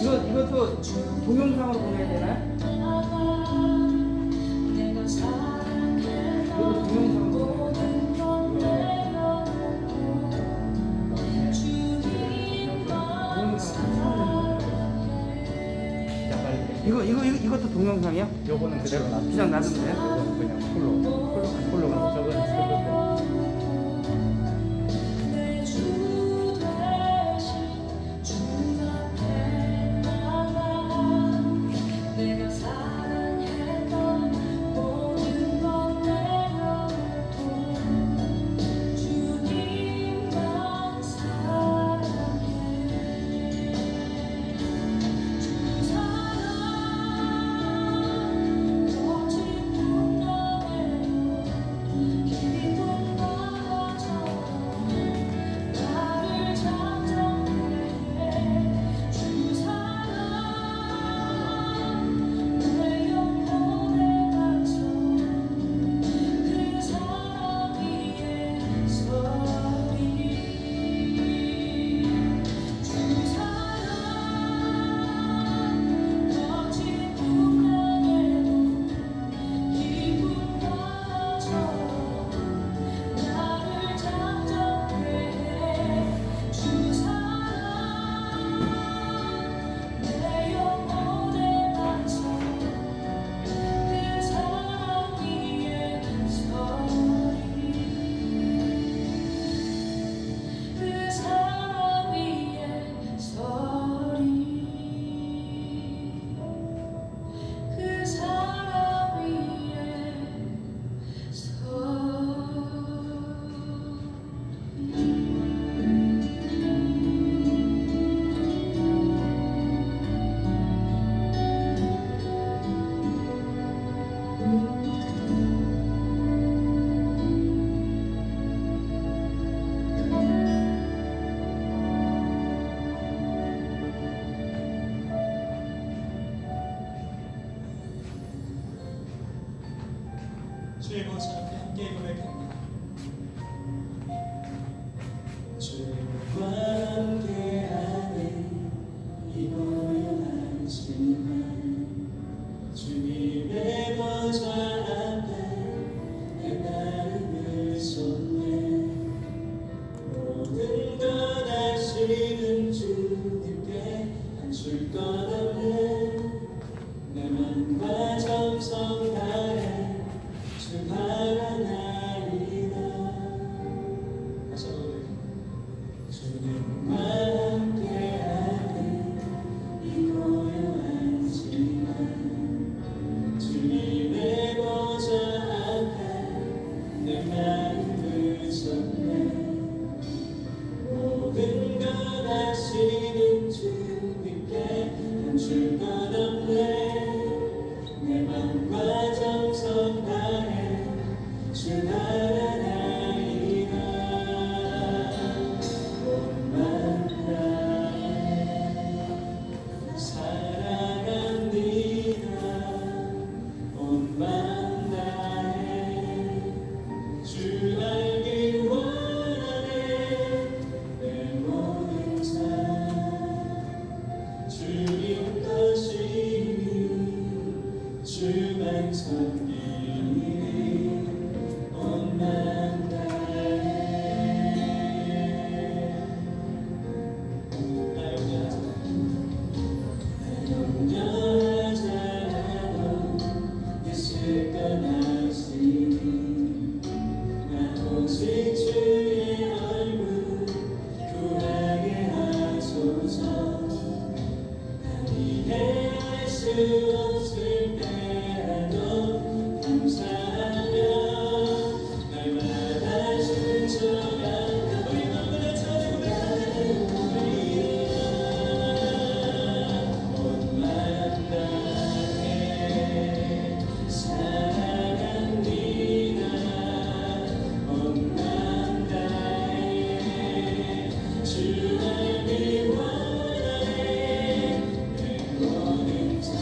이것도 동영상으로 보내야 되나요? 이것도 동영상으로 이것도 동영상이요? 요거는 그대로 놔. 그냥 놔두면 돼요? 요거는 그냥 풀로 저거는 스크고. 주의 모습 함께 고백합니다. 주와 함께하는 이 고요한 시간, 주님의 보좌 앞에 내 마음을 쏟네. 모든 것 아시는 주님께 감출 것 없네. 내 맘과 정성 다해 주 바라나이다. 다시 한번 주님과 함께하는 이 고요한 시간, 주님의 보좌 앞에 내 마음을 쏟네. 모든 것 아시는 주님께 감출 것 없네. 내 맘과 정성 다해 주 바라나이다. 온 맘 다해 사랑합니다. 온 맘 다해 주 알기 원하네. 내 모든 삶 주님 것이니 주만 섬기니 온 맘 다해. 나 염려하지 않아도 있을 건 아시니 나 오직 주의 얼굴 구하게 하소서. 난 이해할 수 없을 때라도 감사하며 날마다 순종한 우리 마음을 찬양하는 온 맘 다해 사랑합니다. 온 맘 다해 주 알기 원하네. 내 모든 삶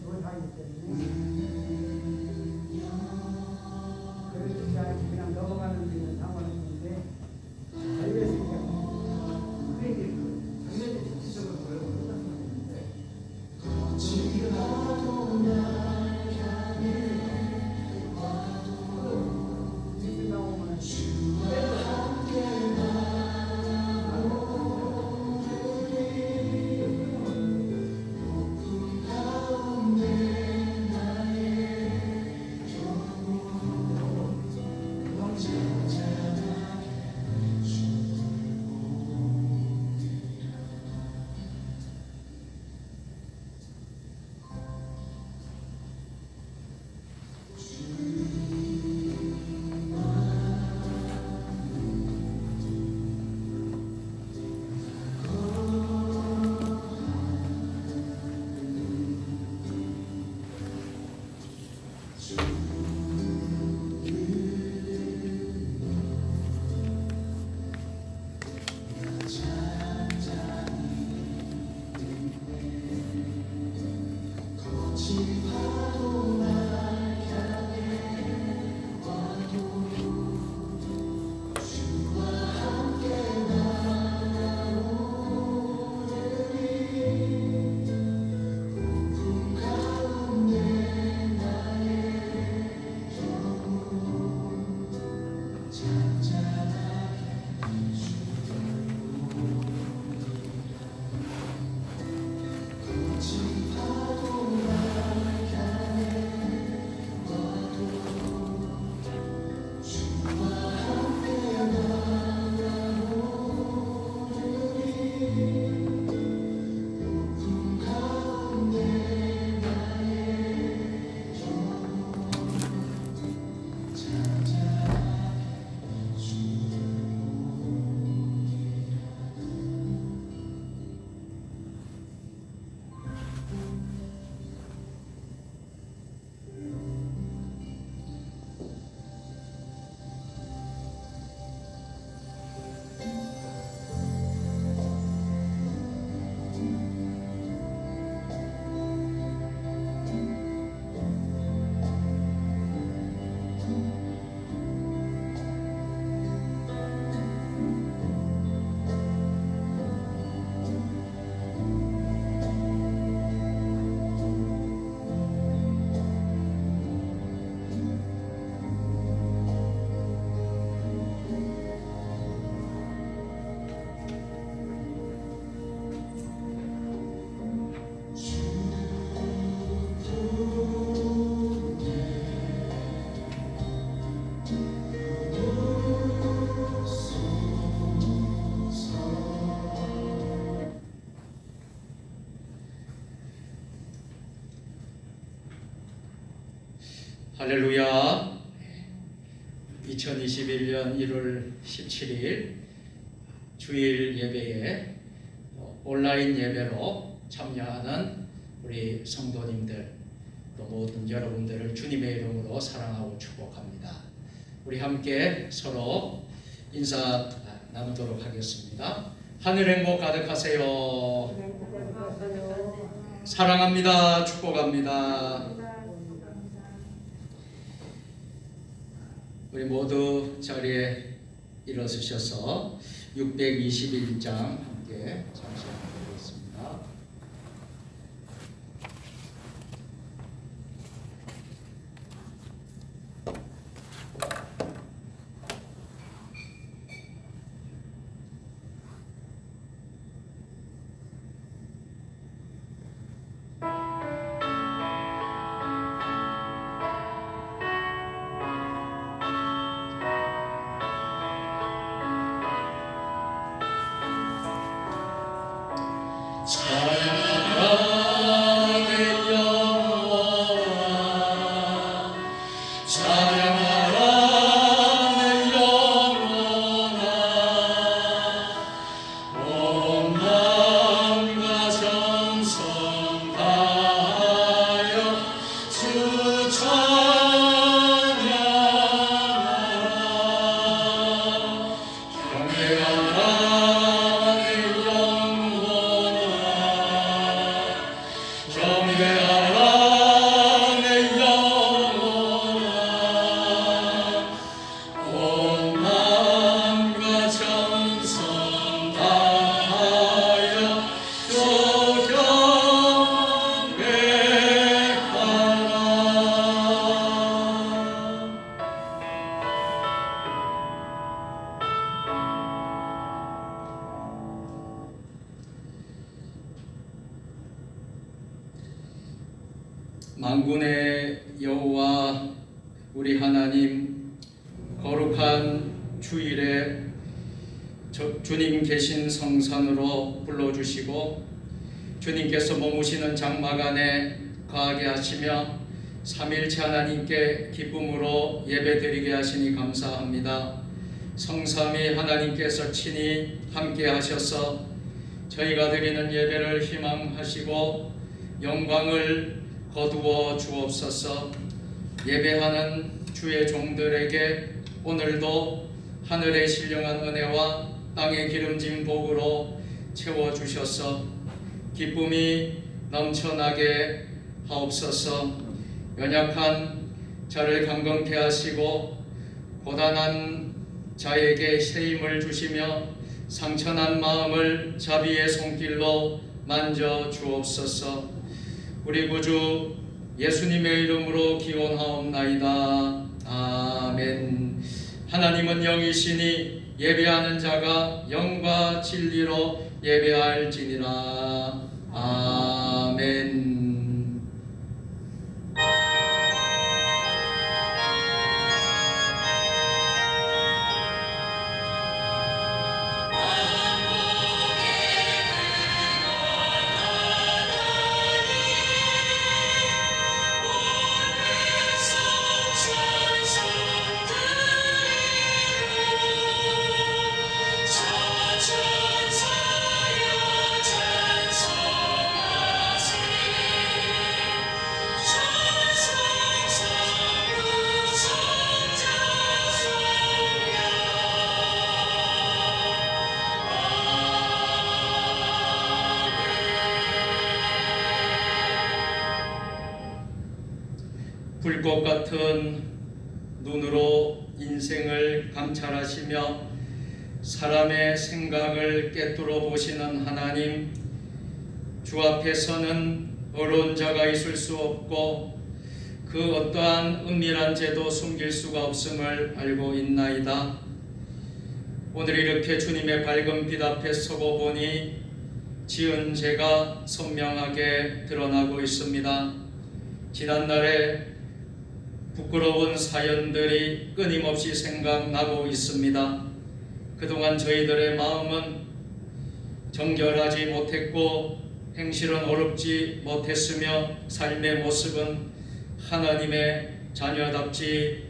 조사하기 때문에 그렇지 않고 그냥 넘어가는 데는 상관없는데 알겠으니까 그게 장면이 실질적으로 보려고 생각하는데 나오면 할렐루야. 2021년 1월 17일 주일 예배에 온라인 예배로 참여하는 우리 성도님들 또 모든 여러분들을 주님의 이름으로 사랑하고 축복합니다. 우리 함께 서로 인사 나누도록 하겠습니다. 하늘 행복 가득하세요. 사랑합니다. 축복합니다. 우리 모두 자리에 일어서셔서 621장 함께 참석하겠습니다. 만군의 여호와 우리 하나님, 거룩한 주일에 주님 계신 성산으로 불러주시고 주님께서 머무시는 장막 안에 거하게 하시며 삼일체 하나님께 기쁨으로 예배드리게 하시니 감사합니다. 성삼위 하나님께서 친히 함께 하셔서 저희가 드리는 예배를 희망하시고 영광을 거두어 주옵소서. 예배하는 주의 종들에게 오늘도 하늘의 신령한 은혜와 땅의 기름진 복으로 채워주셔서 기쁨이 넘쳐나게 하옵소서. 연약한 자를 강건케 하시고 고단한 자에게 새 힘을 주시며 상처난 마음을 자비의 손길로 만져 주옵소서. 우리 구주 예수님의 이름으로 기원하옵나이다. 아멘. 하나님은 영이시니 예배하는 자가 영과 진리로 예배할지니라. 아멘. 불꽃 같은 눈으로 인생을 감찰하시며 사람의 생각을 꿰뚫어 보시는 하나님, 주 앞에서는 어려운 자가 있을 수 없고 그 어떠한 은밀한 죄도 숨길 수가 없음을 알고 있나이다. 오늘 이렇게 주님의 밝은 빛 앞에 서고 보니 지은 죄가 선명하게 드러나고 있습니다. 지난날에 부끄러운 사연들이 끊임없이 생각나고 있습니다. 그동안 저희들의 마음은 정결하지 못했고 행실은 어렵지 못했으며 삶의 모습은 하나님의 자녀답지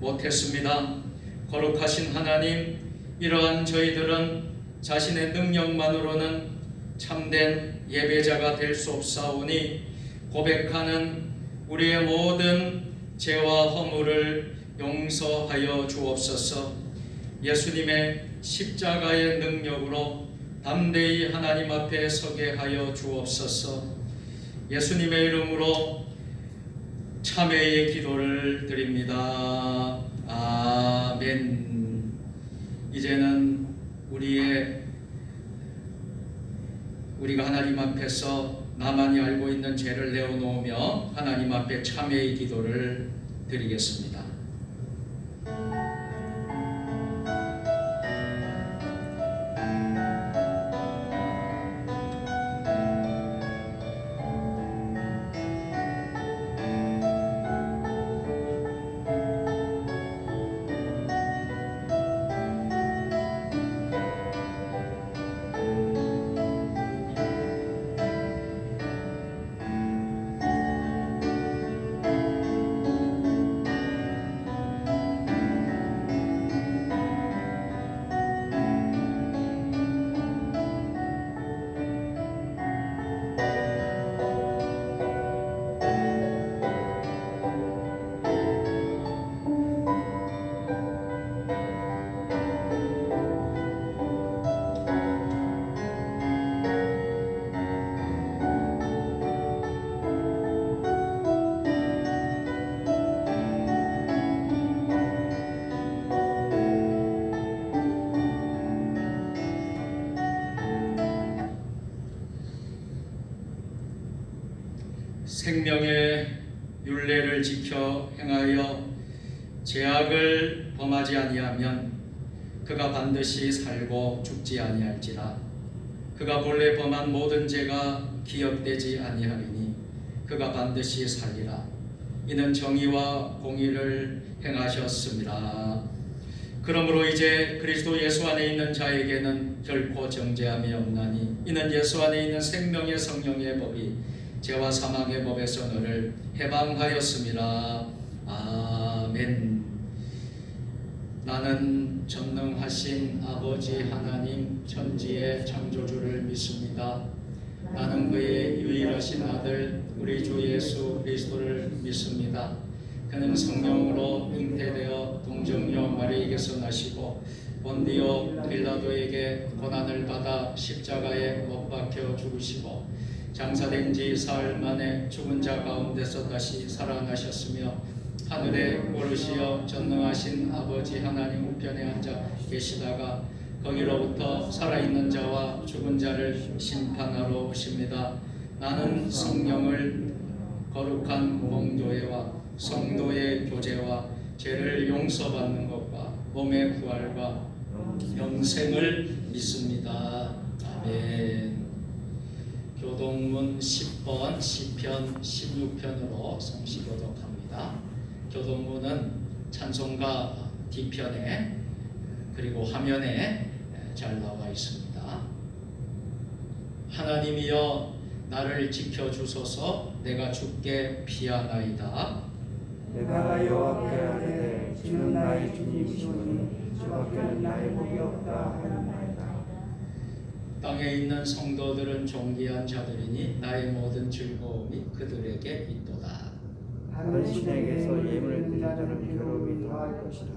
못했습니다. 거룩하신 하나님, 이러한 저희들은 자신의 능력만으로는 참된 예배자가 될 수 없사오니 고백하는 우리의 모든 죄와 허물을 용서하여 주옵소서. 예수님의 십자가의 능력으로 담대히 하나님 앞에 서게 하여 주옵소서. 예수님의 이름으로 참회의 기도를 드립니다. 아멘. 이제는 우리가 하나님 앞에서 나만이 알고 있는 죄를 내어놓으며 하나님 앞에 참회의 기도를 드리겠습니다. 생명의 율례를 지켜 행하여 죄악을 범하지 아니하면 그가 반드시 살고 죽지 아니할지라. 그가 본래 범한 모든 죄가 기억되지 아니하리니 그가 반드시 살리라. 이는 정의와 공의를 행하셨습니다. 그러므로 이제 그리스도 예수 안에 있는 자에게는 결코 정죄함이 없나니 이는 예수 안에 있는 생명의 성령의 법이 죄와 사망의 법에서 너를 해방하였습니다. 아멘. 나는 전능하신 아버지 하나님 천지의 창조주를 믿습니다. 나는 그의 유일하신 아들 우리 주 예수 그리스도를 믿습니다. 그는 성령으로 잉태되어 동정녀 마리에게서 나시고 본디오 빌라도에게 고난을 받아 십자가에 못 박혀 죽으시고 장사된 지 사흘 만에 죽은 자 가운데서 다시 살아나셨으며 하늘에 오르시어 전능하신 아버지 하나님 우편에 앉아 계시다가 거기로부터 살아있는 자와 죽은 자를 심판하러 오십니다. 나는 성령을 거룩한 공교회와 성도의 교제와 죄를 용서받는 것과 몸의 부활과 영생을 믿습니다. 아멘. 교동문 10번 시편 16편으로 성시교독합니다. 교동문은 찬송가 뒤편에 그리고 화면에 잘 나와 있습니다. 하나님이여 나를 지켜주소서. 내가 주께 피하나이다. 내가 여호와께 아뢰되 주는 나의 주님이시오니 주밖에는 나의 복이 없다 하였나이다. 땅에 있는 성도들은 존귀한 자들이니 나의 모든 즐거움이 그들에게 있도다. 하늘 신에게서 예물을 드리는 자는 괴로움이 더할 것이다.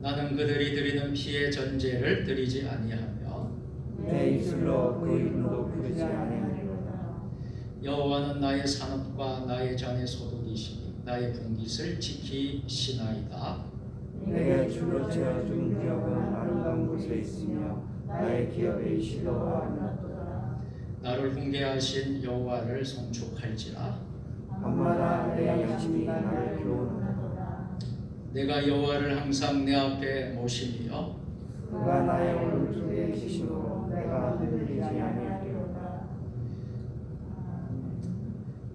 나는 그들이 드리는 피의 전제를 드리지 아니하며 내 입술로 그 이름도 부르지 아니하리로다. 여호와는 나의 산업과 나의 잔의 소득이시니 나의 분깃을 지키시나이다. 내가 줄로 채워준 기업은 아름다운 곳에 있으며 나의 기업의 시도와 나를 훈계하신 여호와를 송축할지라. 밤마다 내 양심이 나를 교훈하노라. 내가 여호와를 항상 내 앞에 모시며 그가 나의 오른쪽에 계시므로 내가 흔들리지 아니하리로다.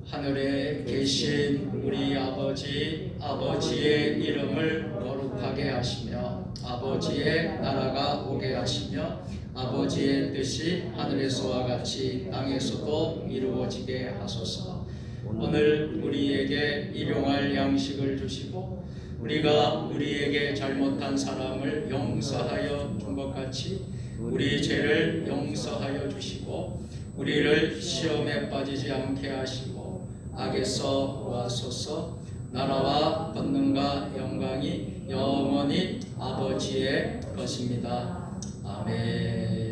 하늘에 계신 우리 아버지의 이름을 거룩하게 하시며 아버지의 나라가 오게 하시며 아버지의 뜻이 하늘에서와 같이 땅에서도 이루어지게 하소서. 오늘 우리에게 일용할 양식을 주시고 우리가 우리에게 잘못한 사람을 용서하여 준 것 같이 우리 죄를 용서하여 주시고 우리를 시험에 빠지지 않게 하시고 악에서 구하소서. 나라와 권능과 영광이 영원히 아버지의 것입니다. 아멘.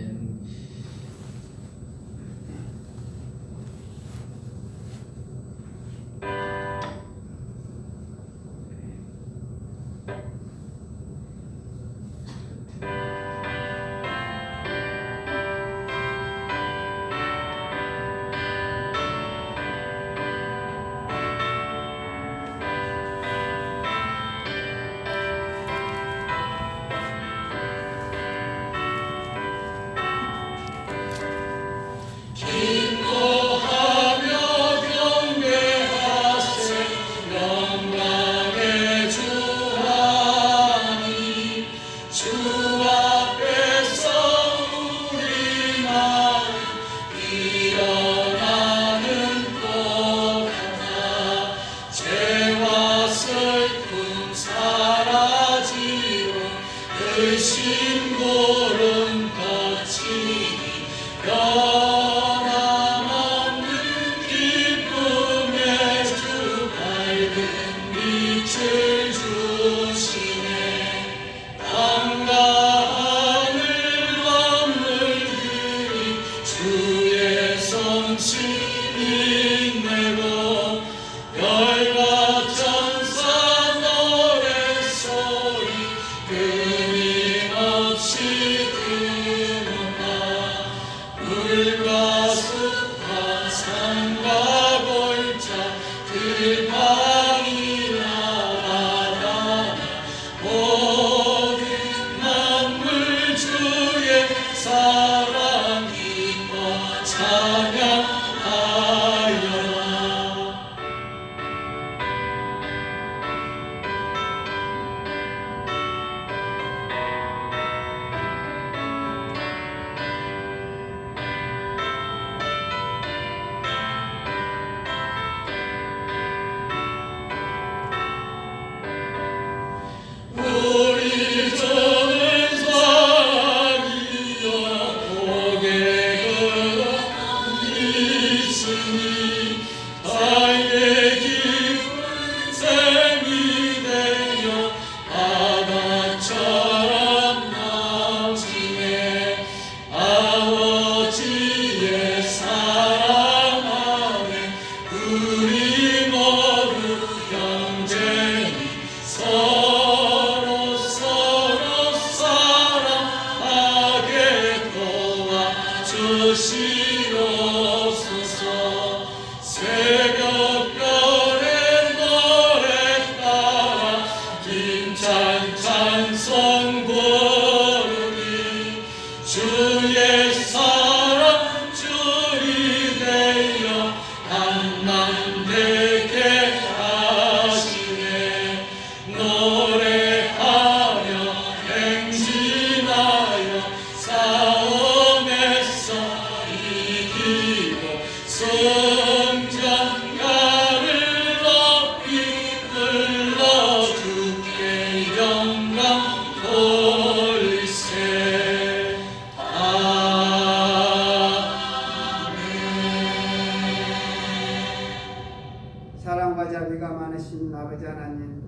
자비가 많으신 아버지 하나님,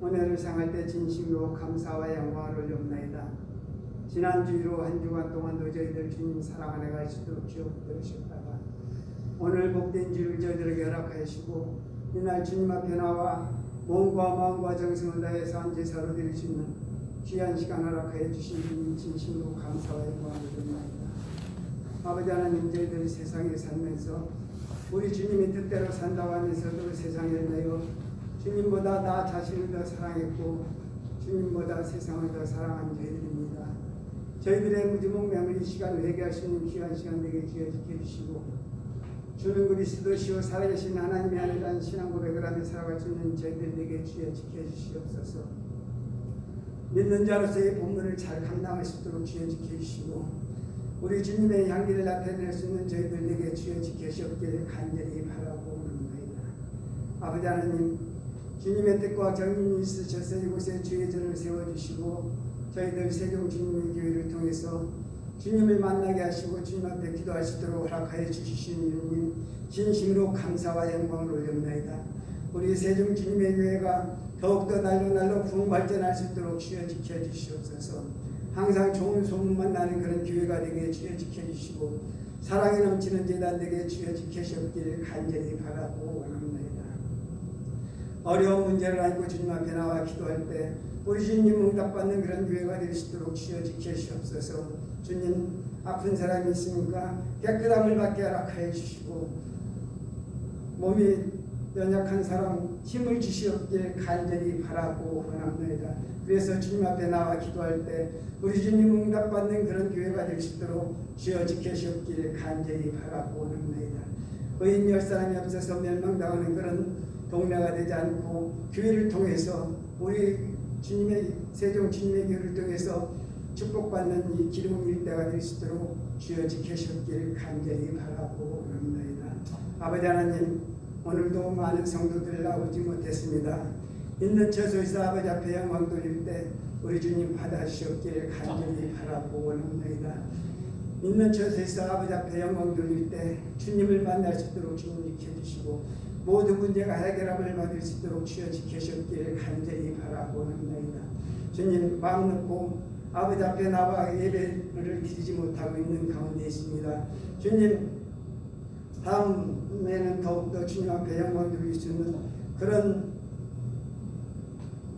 오늘을 상할 때 진심으로 감사와 영광을 올려옵나이다. 지난주로 한 주간 동안도 저희들 주님 사랑 안에 갈 수 있도록 주여 붙들으셨다가 오늘 복된 주를 저희들에게 허락하여 주시고 이날 주님 앞에 나와 몸과 마음과 정성을 다해서 한 제사로 드릴 수 있는 귀한 시간 허락하여 주신 주님 진심으로 감사와 영광을 올려옵나이다. 아버지 하나님, 저희들이 세상에 살면서 우리 주님의 뜻대로 산다고 하면서도 세상에 내어 주님보다 나 자신을 더 사랑했고 주님보다 세상을 더 사랑한 저희들입니다. 저희들의 무지몽매한 이 시간을 회개할 수 있는 귀한 시간 되게 주여 주시고 주는 그리스도시요 살아계신 하나님의 아내라는 신앙 고백을 하며 살아갈 수 있는 저희들에게 주여 지켜주시옵소서. 믿는 자로서의 본분을 잘 감당할 수 있도록 주여 지켜주시고 우리 주님의 향기를 나타낼 수 있는 저희들에게 주여 지켜주시옵기를 간절히 바라고 합니다. 아버지 하나님, 주님의 뜻과 정인이 있으셔서 이곳에 주의 전을 세워주시고 저희들 세종 주님의 교회를 통해서 주님을 만나게 하시고 주님 앞에 기도할 수 있도록 허락하여 주시신 주님 진심으로 감사와 영광을 올려옵나이다. 우리 세종 주님의 교회가 더욱더 날로 부흥 발전할 수 있도록 주여 지켜주시옵소서. 항상 좋은 소문만 나는 그런 교회가 되게 주여 지켜주시고 사랑이 넘치는 제단 되게 주여 지켜주옵기를 간절히 바라고 원합니다. 어려운 문제를 안고 주님 앞에 나와 기도할 때 우리 주님 응답받는 그런 교회가 될 수 있도록 주여 지켜주시옵소서. 주님, 아픈 사람이 있으니까 깨끗함을 받게 허락하여 주시고 몸이 연약한 사람 힘을 주시옵기를 간절히 바라고 원합니다. 그래서 주님 앞에 나와 기도할 때 우리 주님 응답받는 그런 교회가 될 수 있도록 주여 지켜주옵기를 간절히 바라고 원합니다. 의인 열 사람이 없어서 멸망당하는 그런 동네가 되지 않고 교회를 통해서 우리 주님의 세종 주님의 교회를 통해서 축복받는 이 기름 일대가 될 수 있도록 주여 지켜주옵기를 간절히 바라고 원합니다. 아버지 하나님, 오늘도 많은 성도들 나오지 못했습니다. 있는 처소에서 아버지 앞에 영광 돌릴 때 우리 주님 받아주시옵기를 간절히 바라고 원합니다. 있는 처소에서 아버지 앞에 영광 돌릴 때 주님을 만날 수 있도록 주님 지켜주시고 모든 문제가 해결함을 받을 수 있도록 주여 지켜주옵기를 간절히 바라고 원합니다. 주님, 마음 놓고 아버지 앞에 나와 예배를 드리지 못하고 있는 가운데 있습니다. 주님, 다음에는 더욱더 주님 앞에 영광 돌릴 수 있는 그런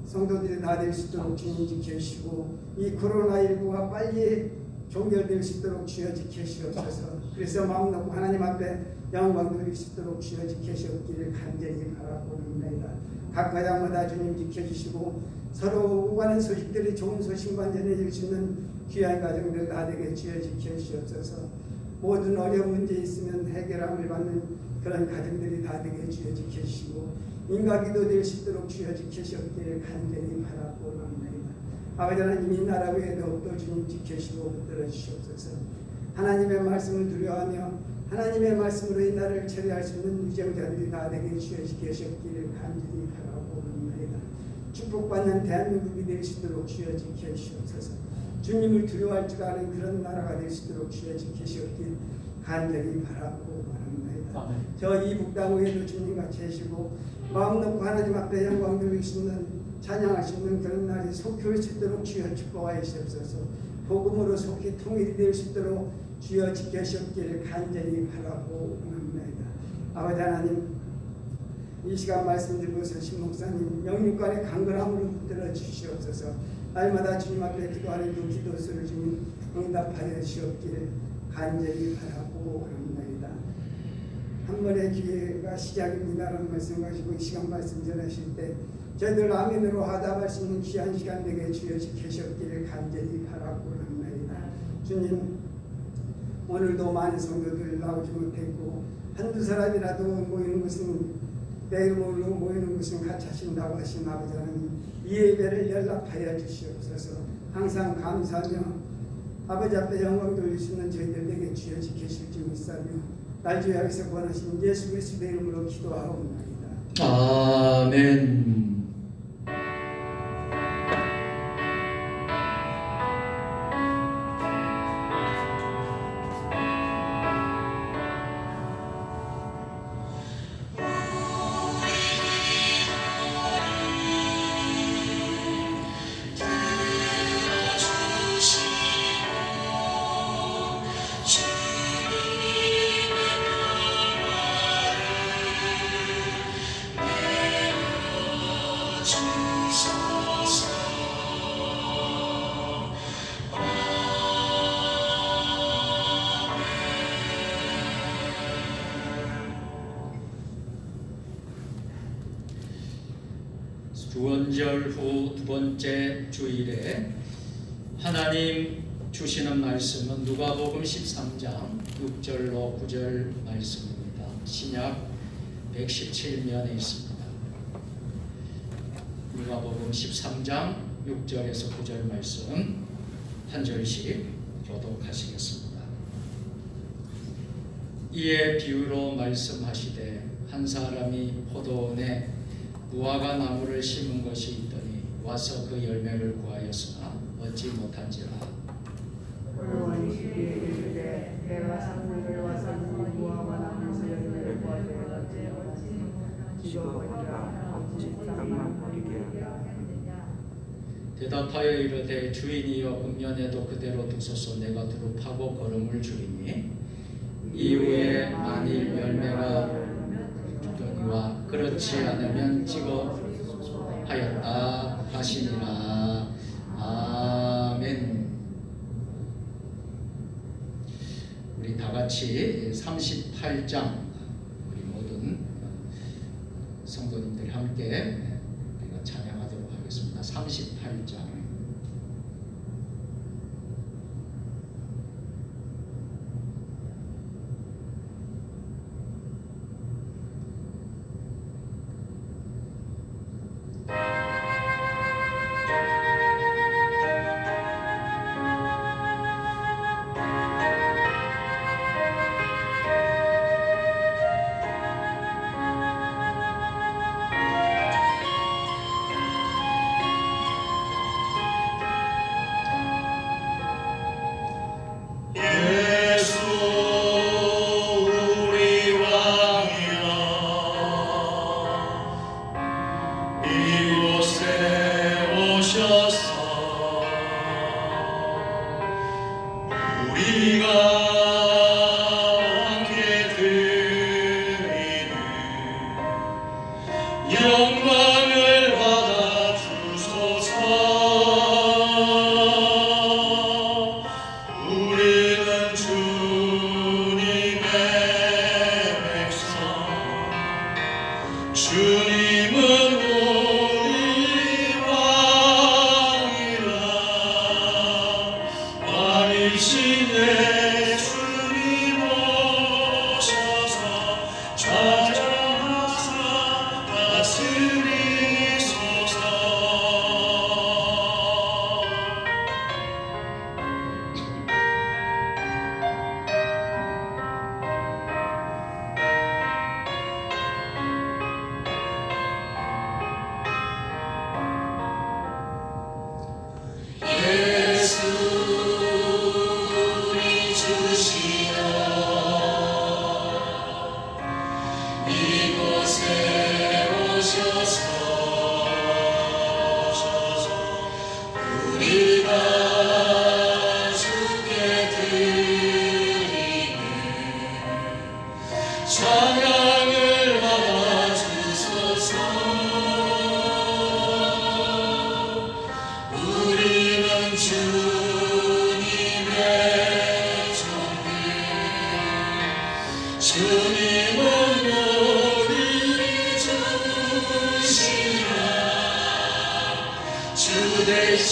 성도들이 다 될 수 있도록 주님 지켜주시고 이 코로나19가 빨리 종결될 수 있도록 주여 지켜주시옵소서. 그래서 마음 놓고 하나님 앞에 영광 돌릴 수 있도록 주여 지켜주옵기를 간절히 바라고 합니다. 각 가정마다 주님 지켜주시고 서로 오가는 소식들이 좋은 소식만 전해질 수 있는 귀한 가정들 다 되게 주여 지켜주시옵소서. 모든 어려운 문제 있으면 해결함을 받는 그런 가정들이 다 되게 주여 지켜주시고 인가기도 될 수 있도록 주여 지켜주옵기를 간절히 바라고 합니다. 아버지 하나님, 이 나라 외에 더욱더 주님 지켜주시고 붙들어 주시옵소서. 하나님의 말씀을 두려워하며 하나님의 말씀으로 이 나라를 처리할 수 있는 유정자들이 다 되게 주여 지켜주옵기를 간절히 바라고 합니다. 축복받는 대한민국이 될 수 있도록 주여 지켜주시옵소서. 주님을 두려워할 줄 아는 그런 나라가 될 수 있도록 주여 지켜주옵기를 간절히 바라고 합니다. 저 이북 땅 위에도 주님 같이 계시고 마음 놓고 하나님 앞에 영광 돌릴 수 있는 찬양할 수 있는 그런 날이 속히 올 수 있도록 주여 축복하여 주옵소서. 복음으로 속히 통일이 될 수 있도록 주여 지켜주옵기를 간절히 바라고 합니다. 아버지 하나님, 이 시간 말씀 드리고서 신목사님 영육간의 강건함으로 붙들어 주시옵소서. 날마다 주님 앞에 기도하는 그 기도수를 주님 응답하여 주시옵기를 간절히 바라고 합니다. 한 번의 기회가 시작입니다라는 말씀 가지고 이 시간 말씀 전하실 때 저희들 아멘으로 화답할 수 있는 귀한 시간 되게 주여 지켜주옵기를 간절히 바라고 합니다. 주님, 오늘도 많은 성도들 나오지 못했고 한두 사람이라도 모이는 것은 내 이름으로 모이는 것은 같이 하신다고 하신 아버지 하나님, 이 예배를 연락하여 주시옵소서. 항상 감사하며 아버지 앞에 영광 돌릴 수 있는 저희들에게 주여 지키실 줄 믿사며 날주에 여기서 권하신 예수 그리스도의 이름으로 기도하옵나이다. 아멘. 주원절 후 두 번째 주일에 하나님 주시는 말씀은 누가복음 13장 6절로 9절 말씀입니다. 신약 117면에 있습니다. 누가복음 13장 6절에서 9절 말씀 한 절씩 교독하시겠습니다. 이에 비유로 말씀하시되 한 사람이 포도원에 무화과 나무를 심은 것이 있더니 와서 그 열매를 구하였으나 얻지 못한지라. 그러니 이르되 내가 산물을 와서 무화과 나무에서 열매를 구하되 집어버리라 없지 땅만 버리게 하라. 대답하여 이르되 주인이여 금년에도 그대로 두소서 내가 두루 파고 거름을 주리니 이후에 만일 열매가 주더니와 그렇지 않으면 찍어하였다 하시니라. 아멘. 우리 다 같이 38장 우리 모든 성도님들이 함께 우리가 찬양하도록 하겠습니다. 38장. 예수 우리 왕이여 이곳에 오셔서 우리가 함께 드리는 영광을 받아 주소서. 우리는 주님의 백성, 주님은 우리 왕이라. 왕이시네 주님 오셔서 찾아서 다스리소서. 예수 우리 주시여 이곳에 오셔서 우리가 주께 드리는 찬양을 받아 주소서. 우리는 주님의 종들, 주님은 우리 주시라. 주 대신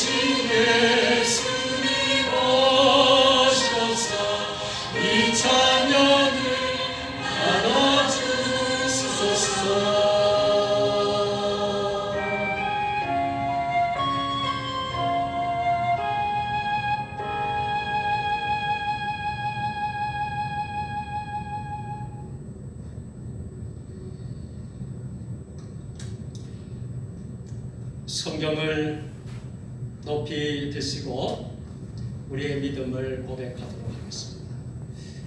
예수님 오셔서 이 찬양을 받아 주소서. 성경을 높이 드시고 우리의 믿음을 고백하도록 하겠습니다.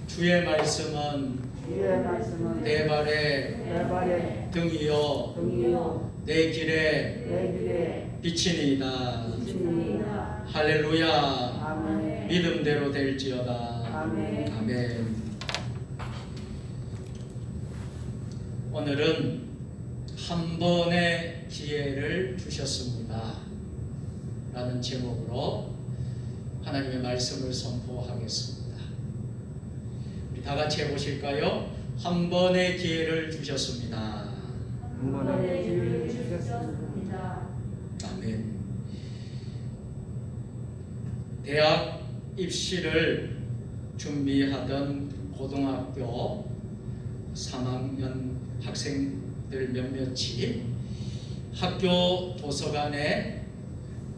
주의 말씀은 주의 말씀은 내 발에 내 발에 등이요 등이요 내 길에 내 길에 빛이니이다. 빛이니이다. 할렐루야. 아멘. 믿음대로 될지어다. 아멘. 아멘. 오늘은 한 번의 기회를 주셨습니다 라는 제목으로 하나님의 말씀을 선포하겠습니다. 우리 다 같이 해보실까요? 한 번의 기회를 주셨습니다. 한 번에 기회를 주셨습니다. 아멘. 대학 입시를 준비하던 고등학교 3학년 학생들 몇몇이 학교 도서관에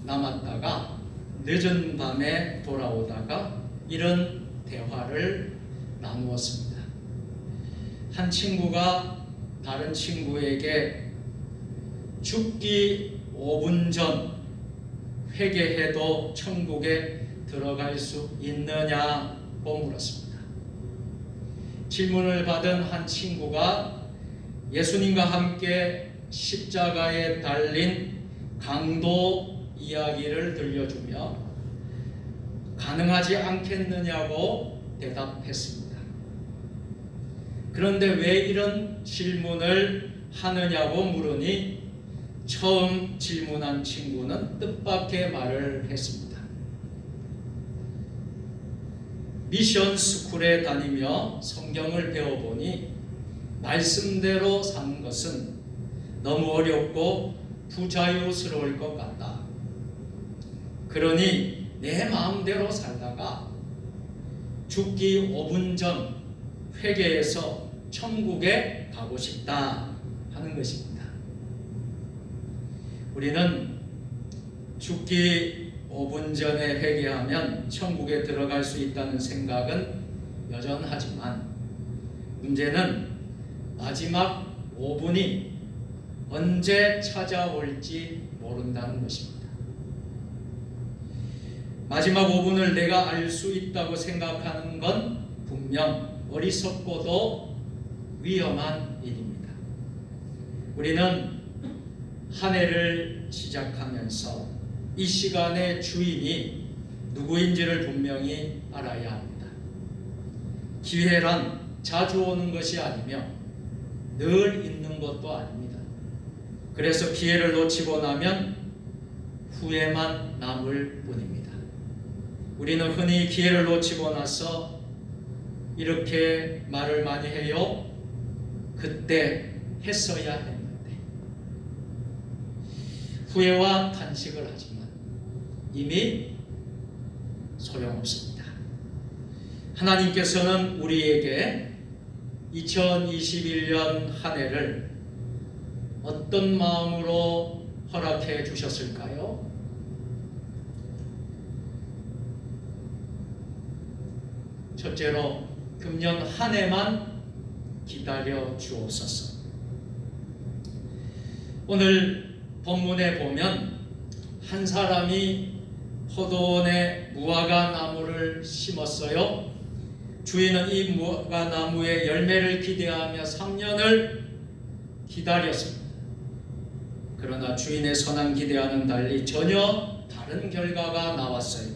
남았다가 늦은 밤에 돌아오다가 이런 대화를 나누었습니다. 한 친구가 다른 친구에게 죽기 5분 전 회개해도 천국에 들어갈 수 있느냐고 물었습니다. 질문을 받은 한 친구가 예수님과 함께 십자가에 달린 강도 이야기를 들려주며 가능하지 않겠느냐고 대답했습니다. 그런데 왜 이런 질문을 하느냐고 물으니 처음 질문한 친구는 뜻밖의 말을 했습니다. 미션 스쿨에 다니며 성경을 배워보니 말씀대로 사는 것은 너무 어렵고 부자유스러울 것 같다. 그러니 내 마음대로 살다가 죽기 5분 전 회개해서 천국에 가고 싶다 하는 것입니다. 우리는 죽기 5분 전에 회개하면 천국에 들어갈 수 있다는 생각은 여전하지만 문제는 마지막 5분이 언제 찾아올지 모른다는 것입니다. 마지막 5분을 내가 알 수 있다고 생각하는 건 분명 어리석고도 위험한 일입니다. 우리는 한 해를 시작하면서 이 시간의 주인이 누구인지를 분명히 알아야 합니다. 기회란 자주 오는 것이 아니며 늘 있는 것도 아닙니다. 그래서 기회를 놓치고 나면 후회만 남을 뿐입니다. 우리는 흔히 기회를 놓치고 나서 이렇게 말을 많이 해요. 그때 했어야 했는데. 후회와 탄식을 하지만 이미 소용없습니다. 하나님께서는 우리에게 2021년 한 해를 어떤 마음으로 허락해 주셨을까요? 첫째로 금년 한 해만 기다려 주옵소서. 오늘 본문에 보면 한 사람이 포도원에 무화과 나무를 심었어요. 주인은 이 무화과 나무의 열매를 기대하며 3년을 기다렸습니다. 그러나 주인의 선한 기대와는 달리 전혀 다른 결과가 나왔어요.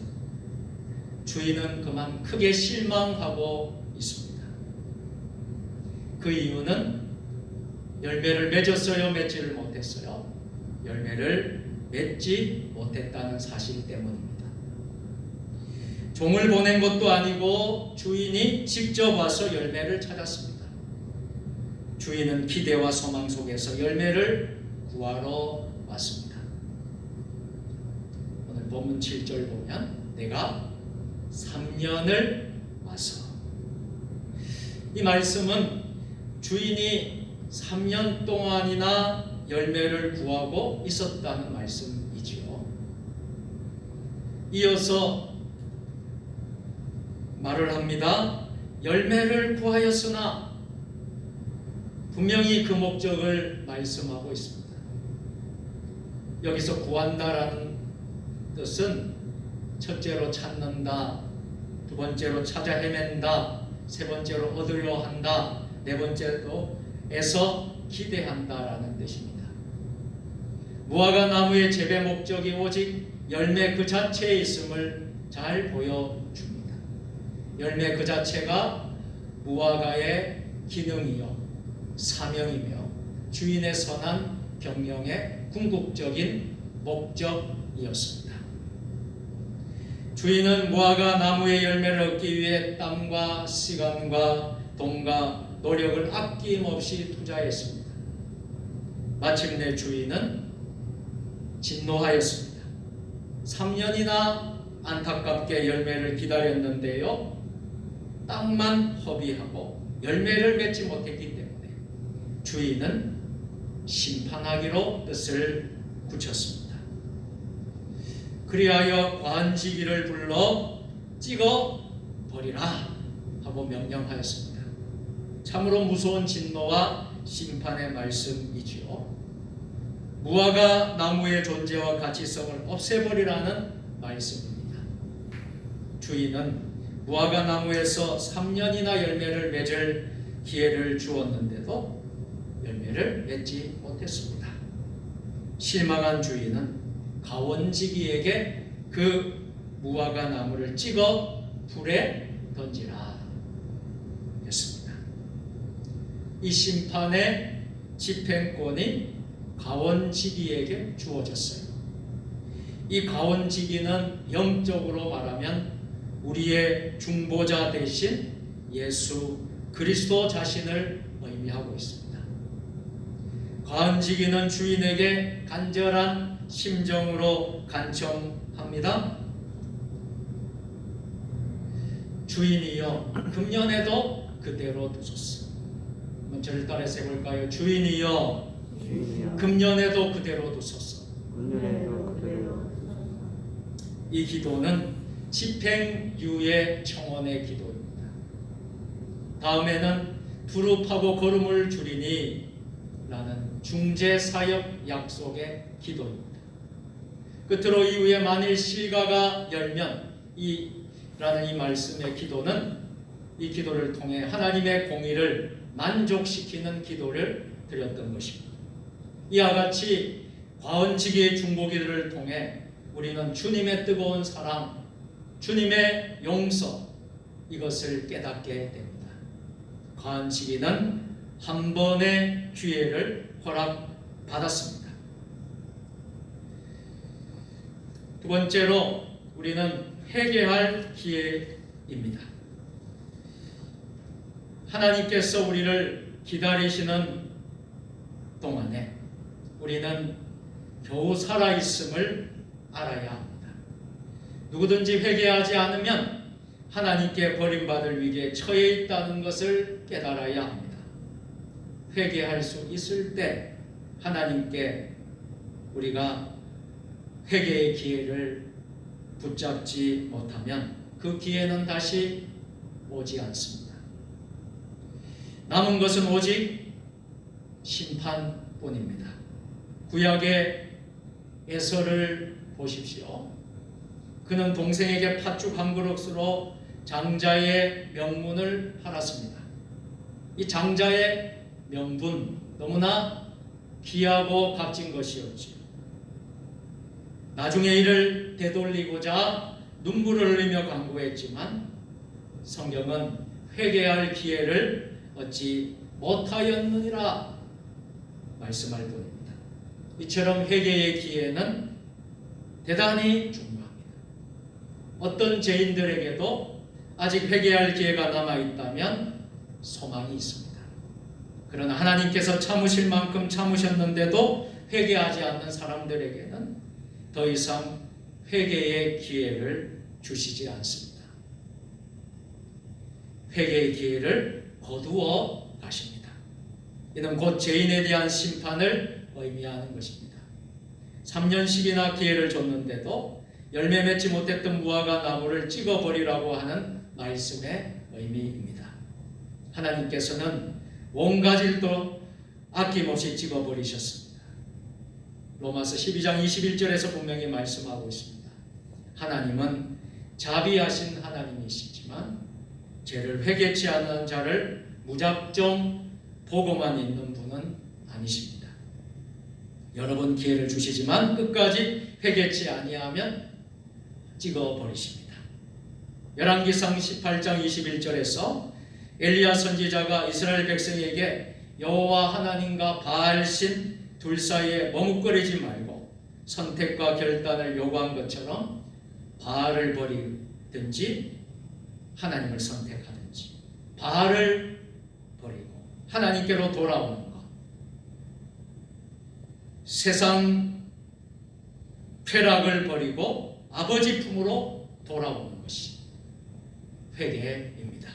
주인은 그만 크게 실망하고 있습니다. 그 이유는 열매를 맺었어요? 맺지를 못했어요? 열매를 맺지 못했다는 사실 때문입니다. 종을 보낸 것도 아니고 주인이 직접 와서 열매를 찾았습니다. 주인은 기대와 소망 속에서 열매를 구하러 왔습니다. 오늘 본문 7절 보면 내가 3년을 와서, 이 말씀은 주인이 3년 동안이나 열매를 구하고 있었다는 말씀이지요. 이어서 말을 합니다. 열매를 구하였으나, 분명히 그 목적을 말씀하고 있습니다. 여기서 구한다라는 뜻은 첫째로 찾는다, 두 번째로 찾아 헤맨다, 세 번째로 얻으려 한다, 네 번째로 에서 기대한다라는 뜻입니다. 무화과 나무의 재배 목적이 오직 열매 그 자체에 있음을 잘 보여줍니다. 열매 그 자체가 무화과의 기능이요 사명이며 주인의 선한 경영의 궁극적인 목적이었습니다. 주인은 무화과 나무의 열매를 얻기 위해 땀과 시간과 돈과 노력을 아낌없이 투자했습니다. 마침내 주인은 진노하였습니다. 3년이나 안타깝게 열매를 기다렸는데요, 땅만 허비하고 열매를 맺지 못했기 때문에 주인은 심판하기로 뜻을 굳혔습니다. 그리하여 관지기를 불러 찍어 버리라 하고 명령하였습니다. 참으로 무서운 진노와 심판의 말씀이지요. 무화과 나무의 존재와 가치성을 없애버리라는 말씀입니다. 주인은 무화과 나무에서 3년이나 열매를 맺을 기회를 주었는데도 열매를 맺지 못했습니다. 실망한 주인은 가원지기에게 그 무화과 나무를 찍어 불에 던지라 했습니다. 이 심판의 집행권이 가원지기에게 주어졌어요. 이 가원지기는 영적으로 말하면 우리의 중보자 대신 예수 그리스도 자신을 의미하고 있습니다. 가원지기는 주인에게 간절한 심정으로 간청합니다. 주인이여, 금년에도 그대로 두소서. 한번 저를 따라서 해볼까요? 주인이여, 주인이여 금년에도 그대로 두소서. 금년에도 그대로 이 기도는 집행유예 청원의 기도입니다. 다음에는 두릅하고 거름을 줄이니 라는 중재사역 약속의 기도입니다. 끝으로 이후에 만일 실가가 열면 라는 이 말씀의 기도는 이 기도를 통해 하나님의 공의를 만족시키는 기도를 드렸던 것입니다. 이와 같이 과언지기의 중보기도를 통해 우리는 주님의 뜨거운 사랑, 주님의 용서, 이것을 깨닫게 됩니다. 과언지기는 한 번의 기회를 허락받았습니다. 두 번째로 우리는 회개할 기회입니다. 하나님께서 우리를 기다리시는 동안에 우리는 겨우 살아있음을 알아야 합니다. 누구든지 회개하지 않으면 하나님께 버림받을 위기에 처해 있다는 것을 깨달아야 합니다. 회개할 수 있을 때 하나님께 우리가 회개의 기회를 붙잡지 못하면 그 기회는 다시 오지 않습니다. 남은 것은 오직 심판뿐입니다. 구약의 에서를 보십시오. 그는 동생에게 팥죽 한 그릇으로 장자의 명분을 팔았습니다. 이 장자의 명분, 너무나 귀하고 값진 것이었지요. 나중에 이를 되돌리고자 눈물을 흘리며 간구했지만 성경은 회개할 기회를 얻지 못하였느니라 말씀할 뿐입니다. 이처럼 회개의 기회는 대단히 중요합니다. 어떤 죄인들에게도 아직 회개할 기회가 남아있다면 소망이 있습니다. 그러나 하나님께서 참으실 만큼 참으셨는데도 회개하지 않는 사람들에게는 더 이상 회개의 기회를 주시지 않습니다. 회개의 기회를 거두어 가십니다. 이는 곧 죄인에 대한 심판을 의미하는 것입니다. 3년씩이나 기회를 줬는데도 열매 맺지 못했던 무화과 나무를 찍어버리라고 하는 말씀의 의미입니다. 하나님께서는 온 가지도 아낌없이 찍어버리셨습니다. 로마서 12장 21절에서 분명히 말씀하고 있습니다. 하나님은 자비하신 하나님이시지만 죄를 회개치 않는 자를 무작정 보고만 있는 분은 아니십니다. 여러 번 기회를 주시지만 끝까지 회개치 아니하면 찍어버리십니다. 열왕기상 18장 21절에서 엘리야 선지자가 이스라엘 백성에게 여호와 하나님과 바알신 둘 사이에 머뭇거리지 말고 선택과 결단을 요구한 것처럼 바알을 버리든지 하나님을 선택하든지 바알을 버리고 하나님께로 돌아오는 것, 세상 쾌락을 버리고 아버지 품으로 돌아오는 것이 회개입니다.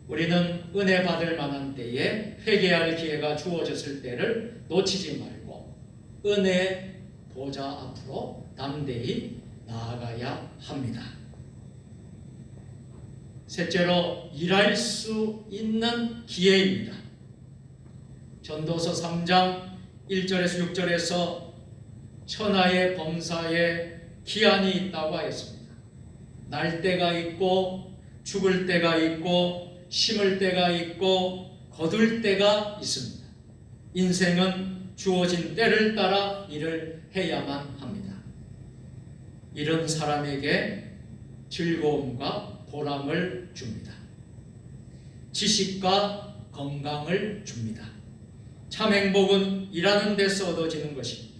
우리는 은혜 받을 만한 때에 회개할 기회가 주어졌을 때를 놓치지 말고 은혜 보좌 앞으로 담대히 나아가야 합니다. 셋째로, 일할 수 있는 기회입니다. 전도서 3장 1절에서 6절에서 천하의 범사에 기한이 있다고 하였습니다. 날 때가 있고 죽을 때가 있고 심을 때가 있고 거둘 때가 있습니다. 인생은 주어진 때를 따라 일을 해야만 합니다. 이런 사람에게 즐거움과 보람을 줍니다. 지식과 건강을 줍니다. 참 행복은 일하는 데서 얻어지는 것입니다.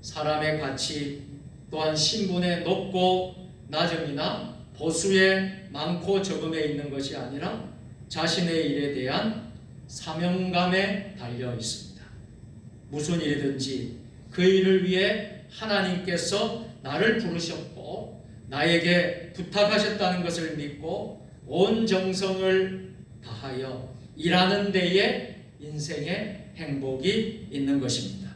사람의 가치 또한 신분의 높고 낮음이나 보수의 많고 적음에 있는 것이 아니라 자신의 일에 대한 사명감에 달려 있습니다. 무슨 일이든지 그 일을 위해 하나님께서 나를 부르셨고 나에게 부탁하셨다는 것을 믿고 온 정성을 다하여 일하는 데에 인생의 행복이 있는 것입니다.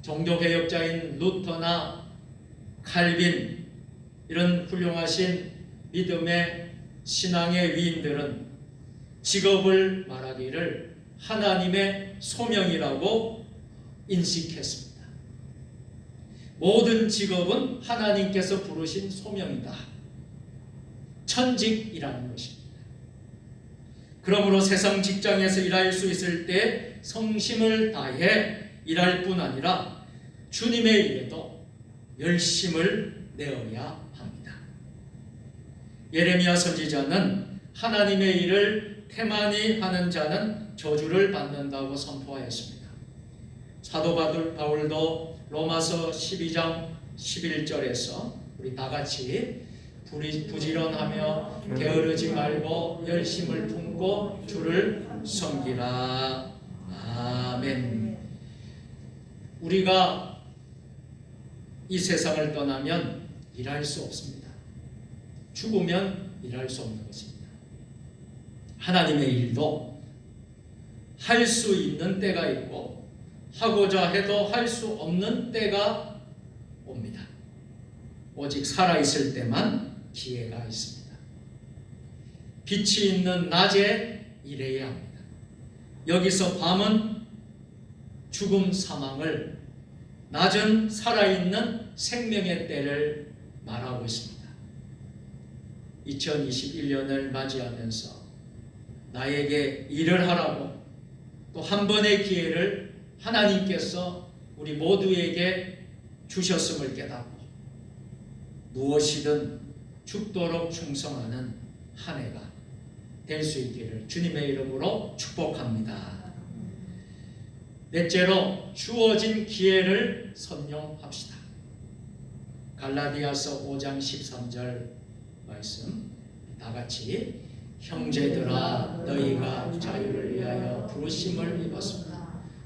종교개혁자인 루터나 칼빈, 이런 훌륭하신 믿음의 신앙의 위인들은 직업을 말하기를 하나님의 소명이라고 인식했습니다. 모든 직업은 하나님께서 부르신 소명이다. 천직이라는 것입니다. 그러므로 세상 직장에서 일할 수 있을 때 성심을 다해 일할 뿐 아니라 주님의 일에도 열심을 내어야 합니다. 예레미야 선지자는 하나님의 일을 태만히 하는 자는 저주를 받는다고 선포하였습니다. 사도 바울도 로마서 12장 11절에서 우리 다 같이 부지런하며 게으르지 말고 열심을 품고 주를 섬기라. 아멘. 우리가 이 세상을 떠나면 일할 수 없습니다. 죽으면 일할 수 없는 것입니다. 하나님의 일도 할 수 있는 때가 있고 하고자 해도 할 수 없는 때가 옵니다. 오직 살아있을 때만 기회가 있습니다. 빛이 있는 낮에 일해야 합니다. 여기서 밤은 죽음 사망을, 낮은 살아있는 생명의 때를 말하고 있습니다. 2021년을 맞이하면서 나에게 일을 하라고 또 한 번의 기회를 하나님께서 우리 모두에게 주셨음을 깨닫고 무엇이든 죽도록 충성하는 한 해가 될 수 있기를 주님의 이름으로 축복합니다. 넷째로, 주어진 기회를 선용합시다. 갈라디아서 5장 13절 말씀 다 같이, 형제들아 너희가 자유를 위하여 부르심을 입었습니다.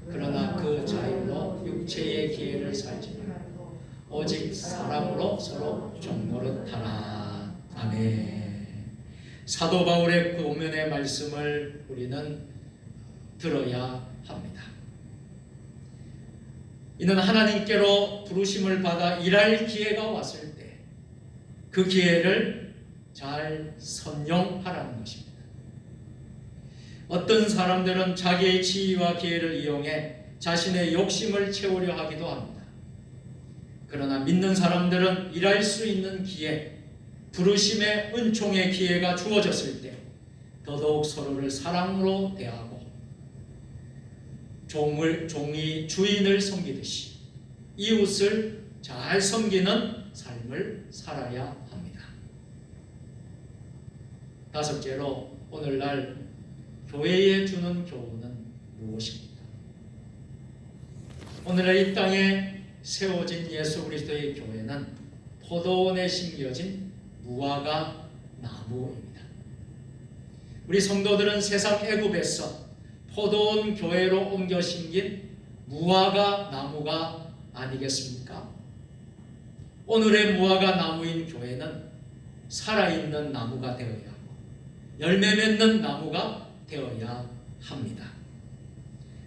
그러나 그 자유로 육체의 기회를 살지 말고 오직 사랑으로 서로 종노릇하라. 아멘. 사도 바울의 그 오면의 말씀을 우리는 들어야 합니다. 이는 하나님께로 부르심을 받아 일할 기회가 왔을 때 그 기회를 잘 선용하라는 것입니다. 어떤 사람들은 자기의 지위와 기회를 이용해 자신의 욕심을 채우려 하기도 합니다. 그러나 믿는 사람들은 일할 수 있는 기회, 부르심의 은총의 기회가 주어졌을 때 더더욱 서로를 사랑으로 대하고 종이 주인을 섬기듯이 이웃을 잘 섬기는 삶을 살아야 합니다. 다섯째로, 오늘날 교회에 주는 교훈은 무엇입니까? 오늘날 이 땅에 세워진 예수 그리스도의 교회는 포도원에 심겨진 무화과 나무입니다. 우리 성도들은 세상 애굽에서 포도원 교회로 옮겨 심긴 무화과 나무가 아니겠습니까? 오늘의 무화과 나무인 교회는 살아있는 나무가 되어야 하고 열매 맺는 나무가 되어야 합니다.